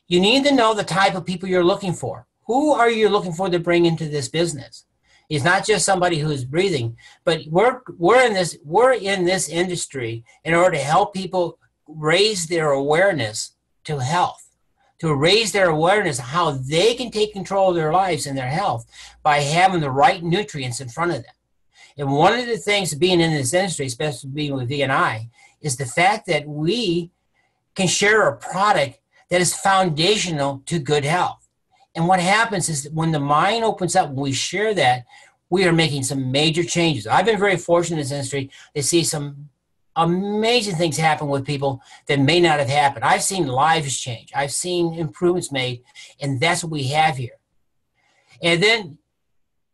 You need to know the type of people you're looking for. Who are you looking for to bring into this business? It's not just somebody who's breathing, but we're in this industry in order to help people raise their awareness to health, to raise their awareness of how they can take control of their lives and their health by having the right nutrients in front of them. And one of the things of being in this industry, especially being with V&I, is the fact that we can share a product that is foundational to good health. And what happens is that when the mind opens up, when we share that, we are making some major changes. I've been very fortunate in this industry to see some amazing things happen with people that may not have happened. I've seen lives change. I've seen improvements made, and that's what we have here. And then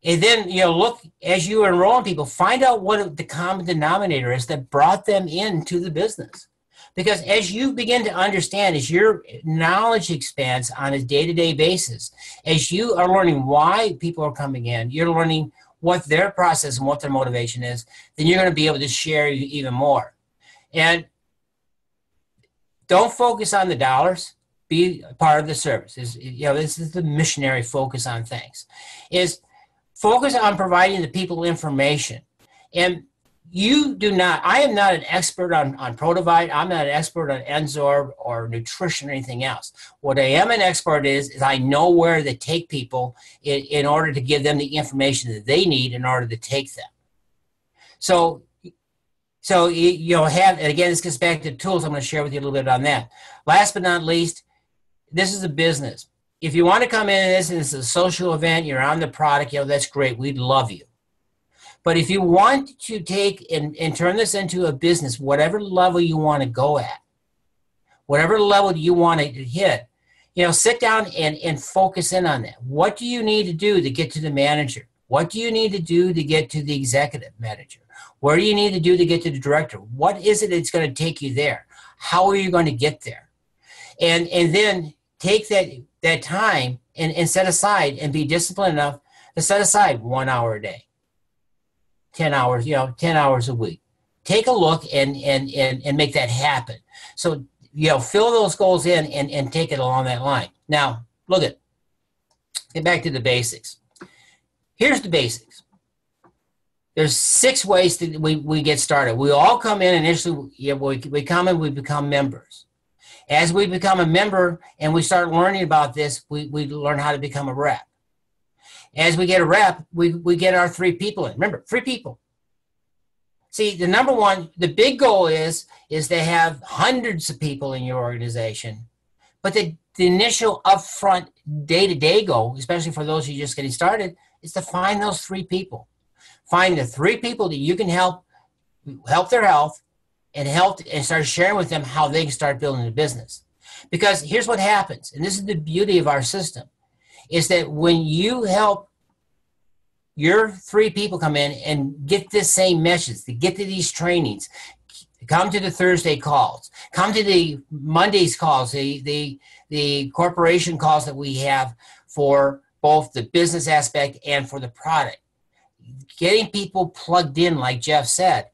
look, as you enroll people, find out what the common denominator is that brought them into the business. Because as you begin to understand, as your knowledge expands on a day-to-day basis, as you are learning why people are coming in, you're learning what their process and what their motivation is, then you're going to be able to share even more. And don't focus on the dollars. Be part of the service. This is the missionary focus on things. Is focus on providing the people information. And I am not an expert on Protivite. I'm not an expert on n-sorb or nutrition or anything else. What I am an expert is I know where to take people in order to give them the information that they need in order to take them. So you'll have, and again, this gets back to tools. I'm going to share with you a little bit on that. Last but not least, this is a business. If you want to come in and it's a social event, you're on the product, that's great. We'd love you. But if you want to take and turn this into a business, whatever level you want to go at, whatever level you want to hit, sit down and focus in on that. What do you need to do to get to the manager? What do you need to do to get to the executive manager? Where do you need to do to get to the director? What is it that's going to take you there? How are you going to get there? And then take that time and set aside and be disciplined enough to set aside 1 hour a day. 10 hours, 10 hours a week. Take a look and make that happen. So, fill those goals in and take it along that line. Now, get back to the basics. Here's the basics. There's 6 ways that we get started. We all come in initially, we come in, we become members. As we become a member and we start learning about this, we learn how to become a rep. As we get a rep, we get our 3 people in. Remember, 3 people. See, the number one, the big goal is to have hundreds of people in your organization. But the initial upfront day-to-day goal, especially for those who are just getting started, is to find those 3 people. Find the 3 people that you can help their health and start sharing with them how they can start building a business. Because here's what happens, and this is the beauty of our system, is that when you help your 3 people come in and get this same message, to get to these trainings, come to the Thursday calls, come to the Mondays calls, the corporation calls that we have for both the business aspect and for the product. Getting people plugged in, like Jeff said,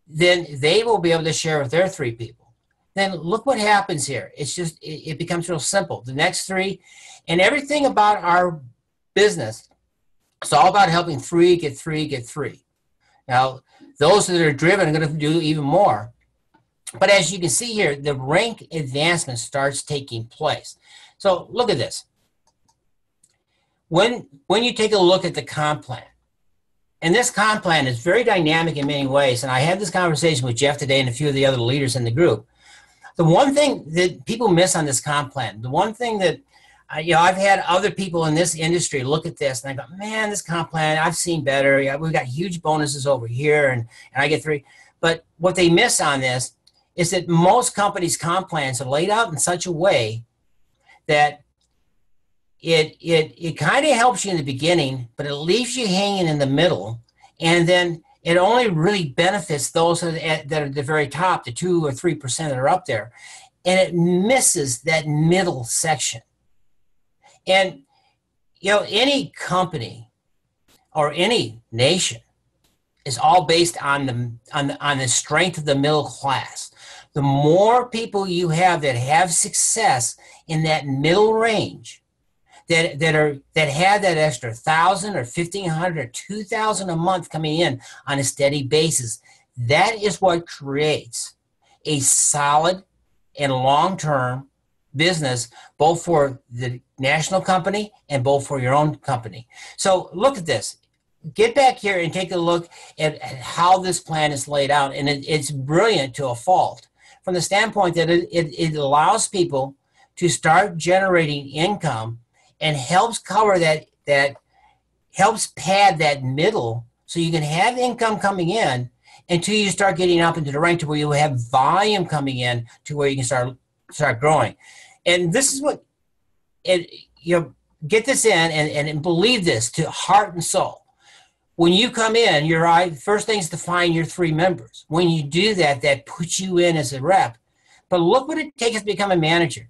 then they will be able to share with their 3 people. Then look what happens here. It's just, it becomes real simple. The next 3, and everything about our business, it's all about helping 3 get 3 get 3. Now, those that are driven are going to do even more. But as you can see here, the rank advancement starts taking place. So look at this. When you take a look at the comp plan, and this comp plan is very dynamic in many ways, and I had this conversation with Jeff today and a few of the other leaders in the group. The one thing that people miss on this comp plan, the one thing that, I've had other people in this industry look at this and I go, man, this comp plan, I've seen better. Yeah, we've got huge bonuses over here and I get 3. But what they miss on this is that most companies' comp plans are laid out in such a way that it kind of helps you in the beginning, but it leaves you hanging in the middle, and then it only really benefits those that are at the very top, the 2 or 3% that are up there, and it misses that middle section. And any company or any nation is all based on the strength of the middle class. The more people you have that have success in that middle range, that have that extra 1,000 or 1,500 or 2,000 a month coming in on a steady basis, that is what creates a solid and long-term business, both for the national company and both for your own company. So look at this. Get back here and take a look at how this plan is laid out, and it's brilliant to a fault from the standpoint that it allows people to start generating income and helps cover that helps pad that middle so you can have income coming in until you start getting up into the rank to where you have volume coming in to where you can start growing. And this is what get this in and believe this to heart and soul. When you come in, your first thing is to find your 3 members. When you do that, that puts you in as a rep. But look what it takes to become a manager.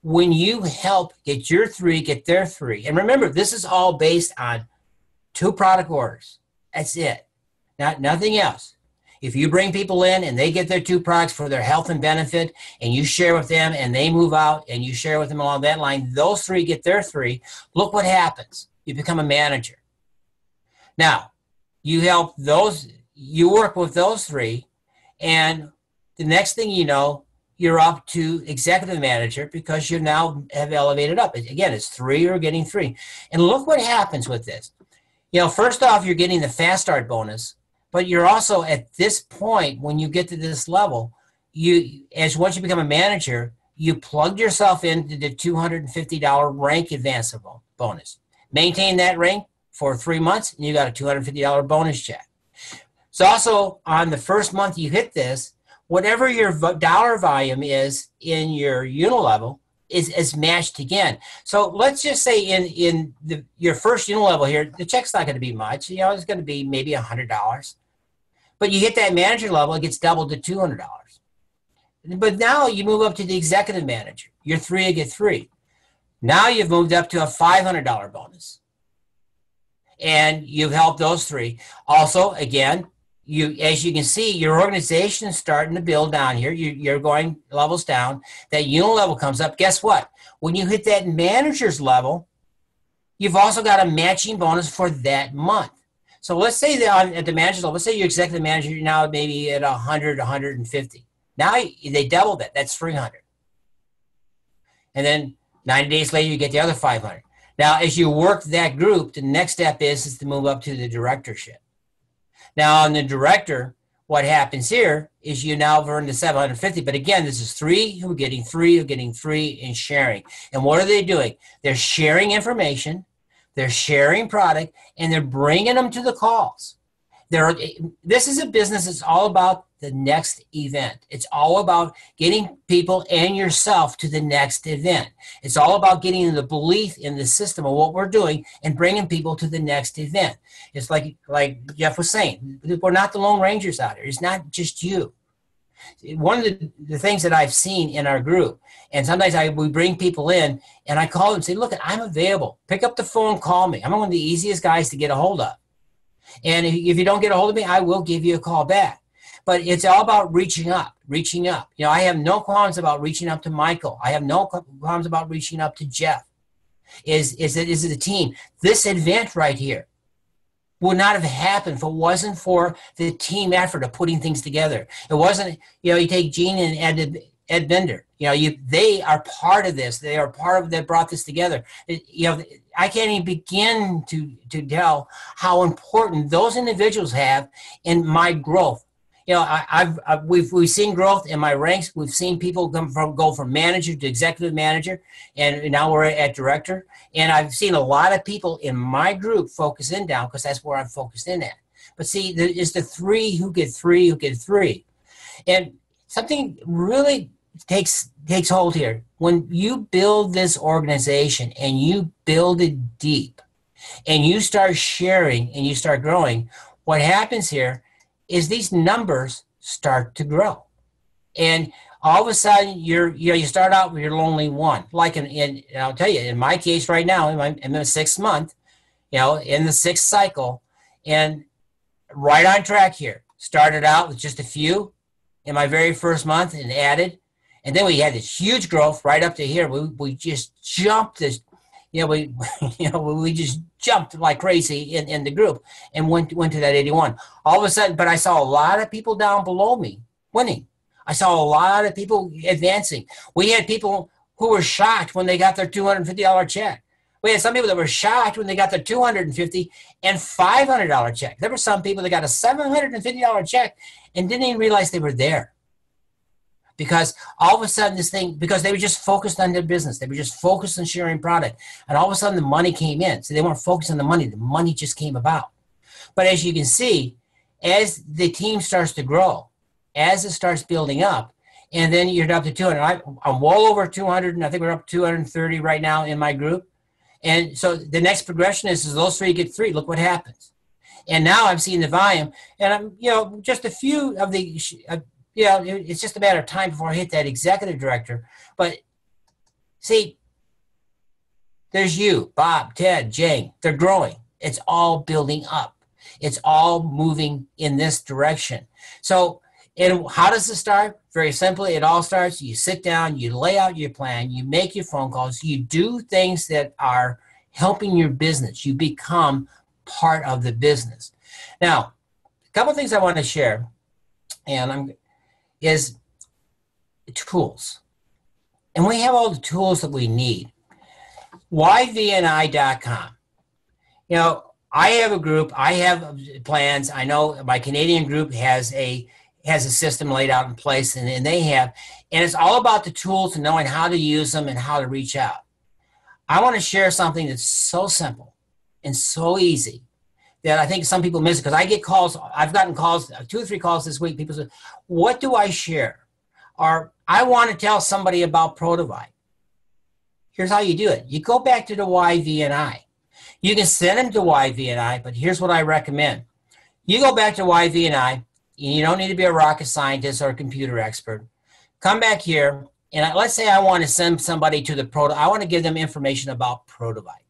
When you help get your 3, get their 3. And remember, this is all based on 2 product orders. That's it. Nothing else. If you bring people in and they get their 2 products for their health and benefit, and you share with them and they move out and you share with them along that line, those 3 get their 3. Look what happens. You become a manager. Now, you work with those 3, and the next thing you know, you're up to executive manager because you now have elevated up. Again, it's 3 or getting 3. And look what happens with this. First off, you're getting the fast start bonus, but you're also at this point, when you get to this level, once you become a manager, you plugged yourself into the $250 rank advance bonus. Maintain that rank for 3 months, and you got a $250 bonus check. So also, on the first month you hit this, whatever your dollar volume is in your unilevel is matched again. So let's just say in your first unilevel here, the check's not going to be much. It's going to be maybe $100. But you hit that manager level, it gets doubled to $200. But now you move up to the executive manager. Your 3 will get 3. Now you've moved up to a $500 bonus. And you've helped those 3. Also, again, as you can see, your organization is starting to build down here. You're going levels down. That unit level comes up. Guess what? When you hit that manager's level, you've also got a matching bonus for that month. So let's say that at the manager level, let's say you're executive manager, you're now maybe at 100, 150. Now they doubled it. That's 300. And then 90 days later, you get the other 500. Now, as you work that group, the next step is to move up to the directorship. Now, on the director, what happens here is you now earn the 750. But again, this is 3 who are getting 3, who are getting 3, and sharing. And what are they doing? They're sharing information, they're sharing product, and they're bringing them to the calls. This is a business that's all about the next event. It's all about getting people and yourself to the next event. It's all about getting the belief in the system of what we're doing and bringing people to the next event. It's like Jeff was saying, we're not the Lone Rangers out here. It's not just you. One of the things that I've seen in our group, and sometimes we bring people in and I call them and say, look, I'm available. Pick up the phone, call me. I'm one of the easiest guys to get a hold of. And if you don't get a hold of me, I will give you a call back. But it's all about reaching up. You know, I have no qualms about reaching up to Michael. I have no qualms about reaching up to Jeff. Is the team. This event right here would not have happened if it wasn't for the team effort of putting things together. It wasn't, you know, you take Gene and Ed Bender. You know, they are part of this. They are part of that brought this together. You know, I can't even begin to tell how important those individuals have in my growth. You know, we've seen growth in my ranks. We've seen people go from manager to executive manager, and now we're at director. And I've seen a lot of people in my group focus in down because that's where I'm focused in at. But see, it's the 3 who get 3 who get 3. And something really takes hold here. When you build this organization and you build it deep and you start sharing and you start growing, what happens here is these numbers start to grow. And all of a sudden you start out with your lonely one. Like and I'll tell you, in my case right now, in the 6th month, you know, in the 6th cycle, and right on track here. Started out with just a few in my very first month and added. And then we had this huge growth right up to here. We just jumped this, you know, we just jumped like crazy in the group and went to that 81. All of a sudden, but I saw a lot of people down below me winning. I saw a lot of people advancing. We had people who were shocked when they got their $250 check. We had some people that were shocked when they got their $250 and $500 check. There were some people that got a $750 check and didn't even realize they were there. Because all of a sudden because they were just focused on their business. They were just focused on sharing product. And all of a sudden the money came in. So they weren't focused on the money just came about. But as you can see, as the team starts to grow, as it starts building up, and then you're up to 200. I'm well over 200, and I think we're up to 230 right now in my group. And so the next progression is those 3 get 3. Look what happens. And now I'm seeing the volume, and I'm, you know, just a few of the, yeah, it's just a matter of time before I hit that executive director. But see, there's you, Bob, Ted, Jane. They're growing. It's all building up. It's all moving in this direction. So, and how does it start? Very simply, it all starts, you sit down, you lay out your plan, you make your phone calls, you do things that are helping your business. You become part of the business. Now, a couple of things I want to share, and is tools. And we have all the tools that we need. YVNI.com. You know, I have a group, I have plans. I know my Canadian group has a system laid out in place, and they have, and it's all about the tools and knowing how to use them and how to reach out. I want to share something that's so simple and so easy that I think some people miss it, because I get calls. I've gotten calls, 2 or 3 calls this week. People say, what do I share? Or I want to tell somebody about Prodivide. Here's how you do it. You go back to the YVNI. You can send them to YVNI, but here's what I recommend. You go back to YVNI, and you don't need to be a rocket scientist or a computer expert. Come back here, and let's say I want to send somebody to I want to give them information about Prodivide.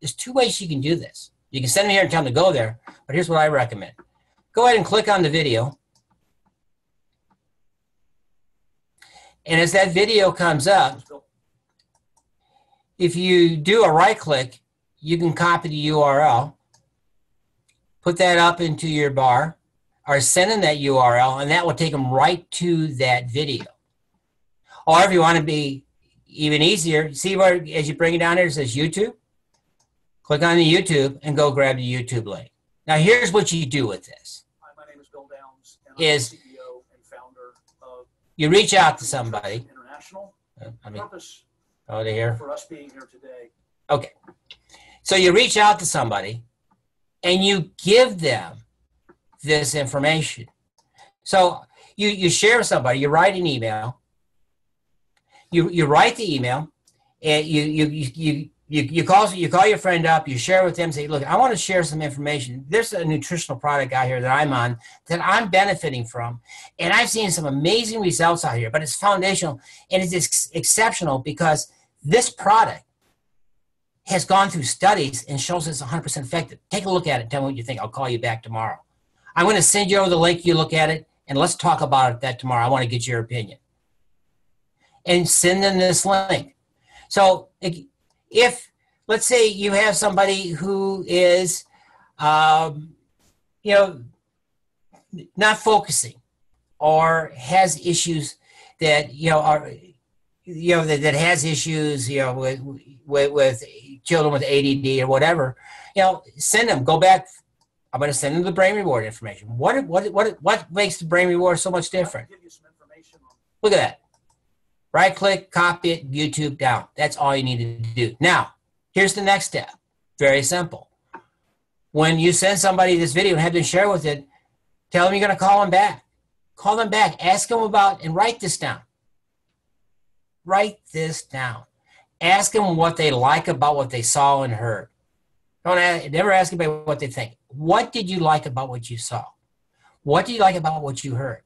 There's 2 ways you can do this. You can send them here and tell them to go there, but here's what I recommend. Go ahead and click on the video. And as that video comes up, if you do a right click, you can copy the URL. put that up into your bar, or send them that URL, and that will take them right to that video. Or if you want to be even easier, see where, as you bring it down here, it says YouTube. Click on the YouTube and go grab the YouTube link. Now, here's what you do with this. Hi, my name is Bill Downs, and I'm the CEO and founder of you reach out to somebody. International. Purpose here. For us being here today. Okay. So you reach out to somebody and you give them this information. So you share with somebody, you write an email, you write the email, and you call your friend up, you share with them, say, look, I want to share some information. There's a nutritional product out here that I'm on that I'm benefiting from, and I've seen some amazing results out here, but it's foundational, and it's exceptional because this product has gone through studies and shows it's 100% effective. Take a look at it. Tell me what you think. I'll call you back tomorrow. I'm going to send you over the link. You look at it, and let's talk about that tomorrow. I want to get your opinion. And send them this link. So if, let's say you have somebody who is, not focusing or has issues that, that has issues, with children with ADD or whatever, send them, go back. I'm going to send them the brain reward information. What makes the brain reward so much different? Give you some information on. Look at that. Right click, copy it, YouTube down. That's all you need to do. Now, here's the next step. Very simple. When you send somebody this video and have them share with it, tell them you're going to call them back. Call them back. Ask them about, and write this down. Write this down. Ask them what they like about what they saw and heard. Never ask anybody what they think. What did you like about what you saw? What do you like about what you heard?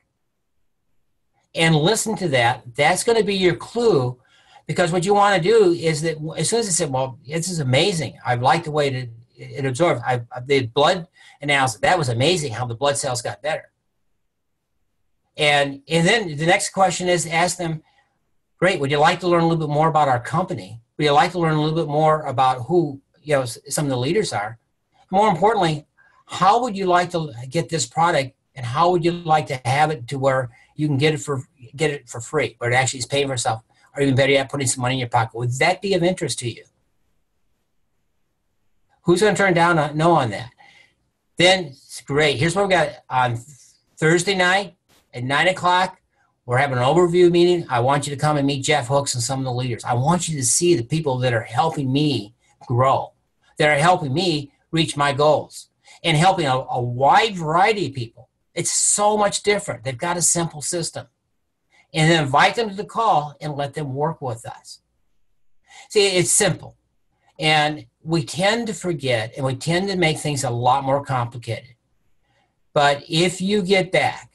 And listen to that. That's going to be your clue, because what you want to do is that as soon as they say, well, this is amazing. I like the way it absorbed. The blood analysis, that was amazing how the blood cells got better. And then the next question is, ask them, great, would you like to learn a little bit more about our company? Would you like to learn a little bit more about who some of the leaders are? More importantly, how would you like to get this product, and how would you like to have it to where you can get it for free, where it actually is paying for itself, or even better yet, putting some money in your pocket? Would that be of interest to you? Who's going to turn down no on that? Then, great. Here's what we got on Thursday night at 9 o'clock. We're having an overview meeting. I want you to come and meet Jeff Hooks and some of the leaders. I want you to see the people that are helping me grow, that are helping me reach my goals, and helping a wide variety of people. It's so much different. They've got a simple system. And then invite them to the call and let them work with us. See, it's simple. And we tend to forget, and we tend to make things a lot more complicated. But if you get back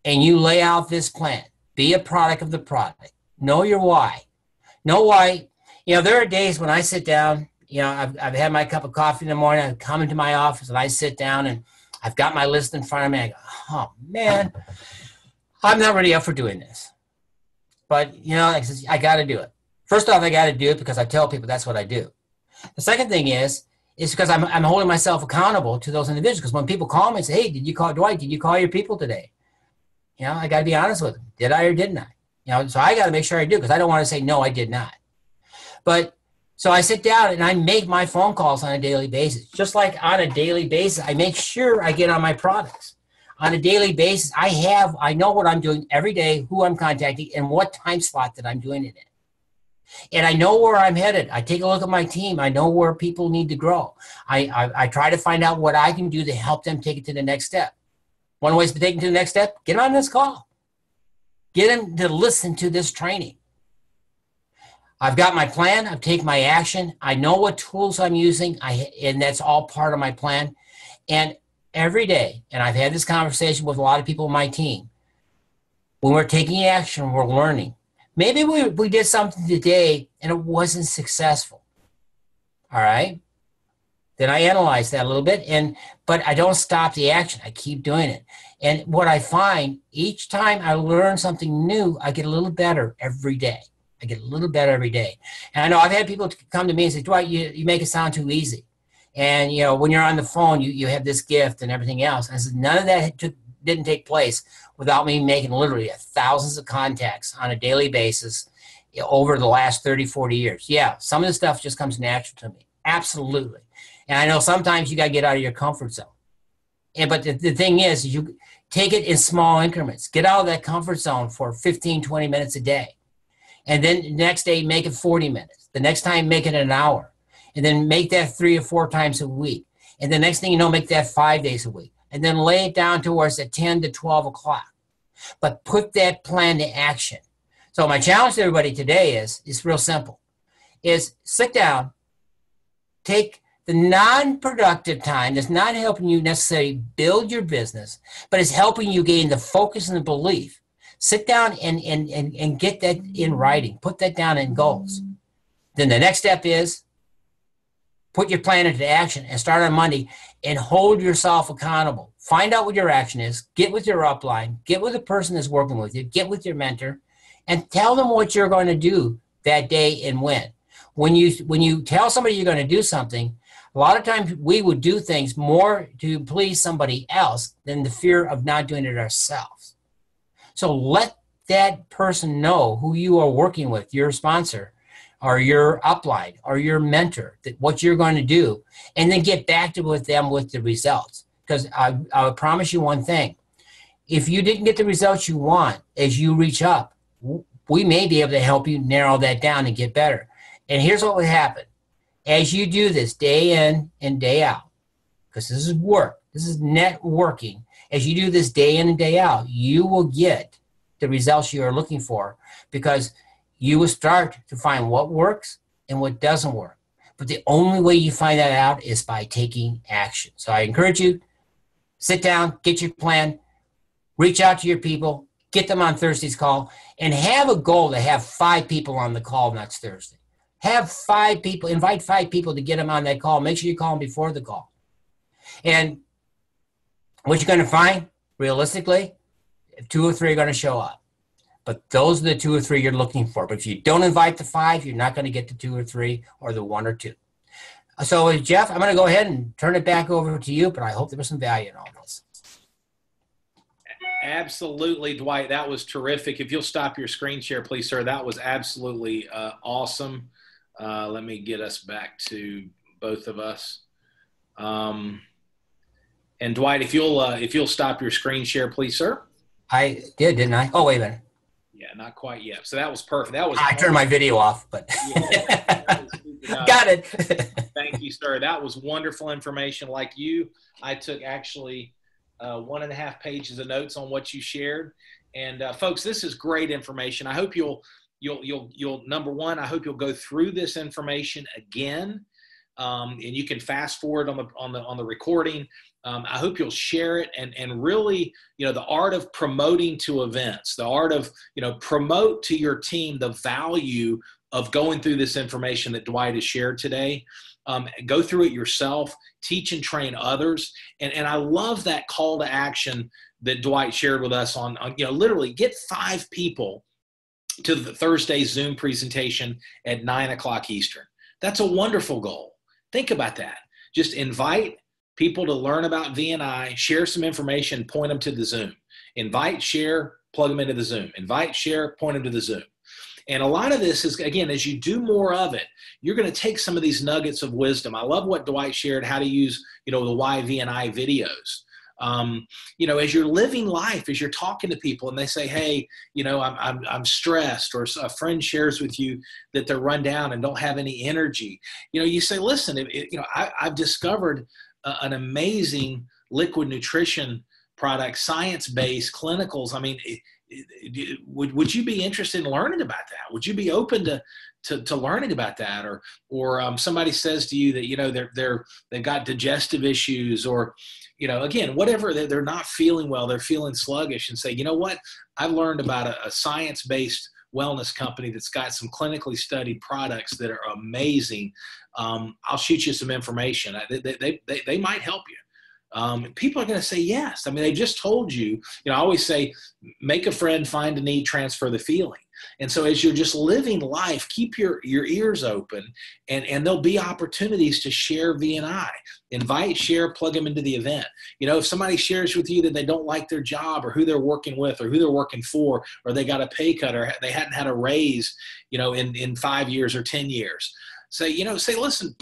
and you lay out this plan, be a product of the product, know your why. Know why. There are days when I sit down, I've had my cup of coffee in the morning, I come into my office and I sit down and I've got my list in front of me. I go, oh man, I'm not really up for doing this. But, I got to do it. First off, I got to do it because I tell people that's what I do. The second thing is because I'm holding myself accountable to those individuals. Because when people call me and say, hey, Dwight, did you call your people today? I got to be honest with them. Did I or didn't I? So I got to make sure I do, because I don't want to say, no, I did not. But so I sit down and I make my phone calls on a daily basis. Just like on a daily basis, I make sure I get on my products. On a daily basis, I know what I'm doing every day, who I'm contacting, and what time slot that I'm doing it in. And I know where I'm headed. I take a look at my team. I know where people need to grow. I try to find out what I can do to help them take it to the next step. One way to take them to the next step, get them on this call. Get them to listen to this training. I've got my plan. I've taken my action. I know what tools I'm using, and that's all part of my plan. And every day, and I've had this conversation with a lot of people on my team, when we're taking action, we're learning. Maybe we did something today and it wasn't successful. All right? Then I analyze that a little bit, but I don't stop the action. I keep doing it. And what I find, each time I learn something new, I get a little better every day. And I know I've had people come to me and say, Dwight, you make it sound too easy. And, you know, when you're on the phone, you have this gift and everything else. And I said, none of that didn't take place without me making literally thousands of contacts on a daily basis over the last 30, 40 years. Yeah, some of the stuff just comes natural to me. Absolutely. And I know sometimes you got to get out of your comfort zone. But the thing is, you take it in small increments. Get out of that comfort zone for 15, 20 minutes a day. And then the next day, make it 40 minutes. The next time, make it an hour. And then make that 3 or 4 times a week. And the next thing you know, make that 5 days a week. And then lay it down towards at 10 to 12 o'clock. But put that plan to action. So my challenge to everybody today is real simple. Is sit down, take the non-productive time that's not helping you necessarily build your business, but is helping you gain the focus and the belief. Sit down and get that in writing. Put that down in goals. Then the next step is put your plan into action and start on Monday and hold yourself accountable. Find out what your action is. Get with your upline. Get with the person that's working with you. Get with your mentor and tell them what you're going to do that day and when. When you tell somebody you're going to do something, a lot of times we would do things more to please somebody else than the fear of not doing it ourselves. So let that person know who you are working with, your sponsor or your upline or your mentor, that what you're going to do, and then get back to with them with the results. Because I would promise you one thing. If you didn't get the results you want as you reach up, we may be able to help you narrow that down and get better. And here's what will happen. As you do this day in and day out, because this is work, this is networking, as you do this day in and day out, you will get the results you are looking for, because you will start to find what works and what doesn't work. But the only way you find that out is by taking action. So I encourage you, sit down, get your plan, reach out to your people, get them on Thursday's call, and have a goal to have 5 people on the call next Thursday. Have 5 people, invite 5 people to get them on that call. Make sure you call them before the call. And what you're going to find, realistically, 2 or 3 are going to show up. But those are the 2 or 3 you're looking for. But if you don't invite the 5, you're not going to get the 2 or 3 or the 1 or 2. So, Jeff, I'm going to go ahead and turn it back over to you, but I hope there was some value in all this. Absolutely, Dwight. That was terrific. If you'll stop your screen share, please, sir. That was absolutely awesome. Let me get us back to both of us. And Dwight, if you'll stop your screen share, please, sir. I did, didn't I? Oh, wait a minute. Yeah, not quite yet. So that was perfect. That was. I turned my video off, but yeah, got it. Thank you, sir. That was wonderful information. Like you, I took actually 1.5 pages of notes on what you shared. And folks, this is great information. I hope you'll number one, I hope you'll go through this information again, and you can fast forward on the recording. I hope you'll share it and really, the art of promoting to events, the art of, promote to your team the value of going through this information that Dwight has shared today. Go through it yourself, teach and train others. And I love that call to action that Dwight shared with us on literally get 5 people to the Thursday Zoom presentation at 9 o'clock Eastern. That's a wonderful goal. Think about that. Just invite people to learn about VNI, share some information, point them to the Zoom. Invite, share, plug them into the Zoom. Invite, share, point them to the Zoom. And a lot of this is, again, as you do more of it, you're going to take some of these nuggets of wisdom. I love what Dwight shared, how to use, the why VNI videos. As you're living life, as you're talking to people and they say, hey, I'm stressed, or a friend shares with you that they're run down and don't have any energy. You say, listen, I've discovered an amazing liquid nutrition product, science-based clinicals. I mean, would you be interested in learning about that? Would you be open to learning about that? Or somebody says to you that, they've got digestive issues, or, again, whatever, they're not feeling well, they're feeling sluggish, and say, you know what, I've learned about a science-based wellness company that's got some clinically studied products that are amazing. I'll shoot you some information. They might help you. people are going to say yes. I mean, they just told you, I always say, make a friend, find a need, transfer the feeling. And so as you're just living life, keep your ears open, and there'll be opportunities to share V&I. Invite, share, plug them into the event. If somebody shares with you that they don't like their job or who they're working with or who they're working for, or they got a pay cut or they hadn't had a raise, in 5 years or 10 years, say, listen,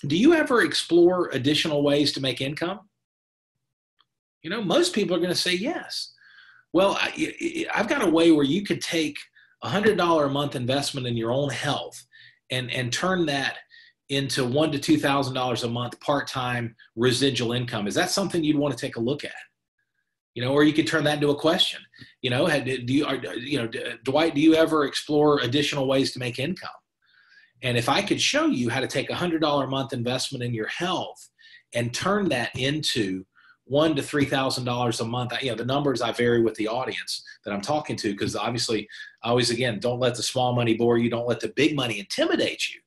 do you ever explore additional ways to make income? Most people are going to say yes. Well, I've got a way where you could take $100 a month investment in your own health and turn that into $1,000 to $2,000 a month part-time residual income. Is that something you'd want to take a look at? Or you could turn that into a question. Dwight, do you ever explore additional ways to make income? And if I could show you how to take $100 a month investment in your health and turn that into $1,000 to $3,000 a month. The numbers I vary with the audience that I'm talking to, because obviously, I always, again, don't let the small money bore you. Don't let the big money intimidate you.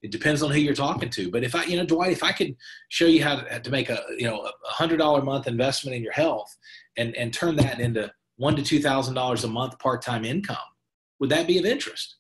It depends on who you're talking to. But if I, Dwight, if I could show you how to make a $100 a month investment in your health and turn that into $1,000 to $2,000 a month part-time income, would that be of interest?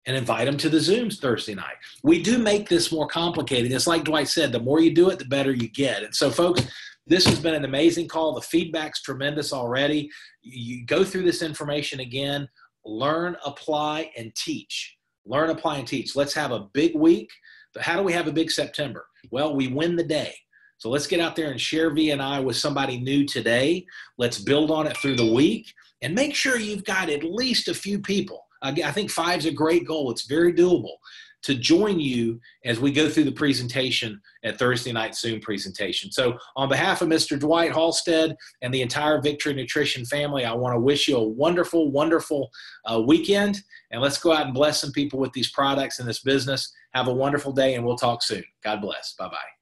And invite them to the Zooms Thursday night. We do make this more complicated. It's like Dwight said, the more you do it, the better you get. And so, folks, this has been an amazing call. The feedback's tremendous already. You go through this information again, learn, apply, and teach. Learn, apply, and teach. Let's have a big week. But how do we have a big September? Well, we win the day. So let's get out there and share V&I with somebody new today. Let's build on it through the week. And make sure you've got at least a few people. I think 5 is a great goal. It's very doable to join you as we go through the presentation at Thursday night Zoom presentation. So on behalf of Mr. Dwight Halstead and the entire Victory Nutrition family, I want to wish you a wonderful, wonderful weekend. And let's go out and bless some people with these products in this business. Have a wonderful day, and we'll talk soon. God bless. Bye-bye.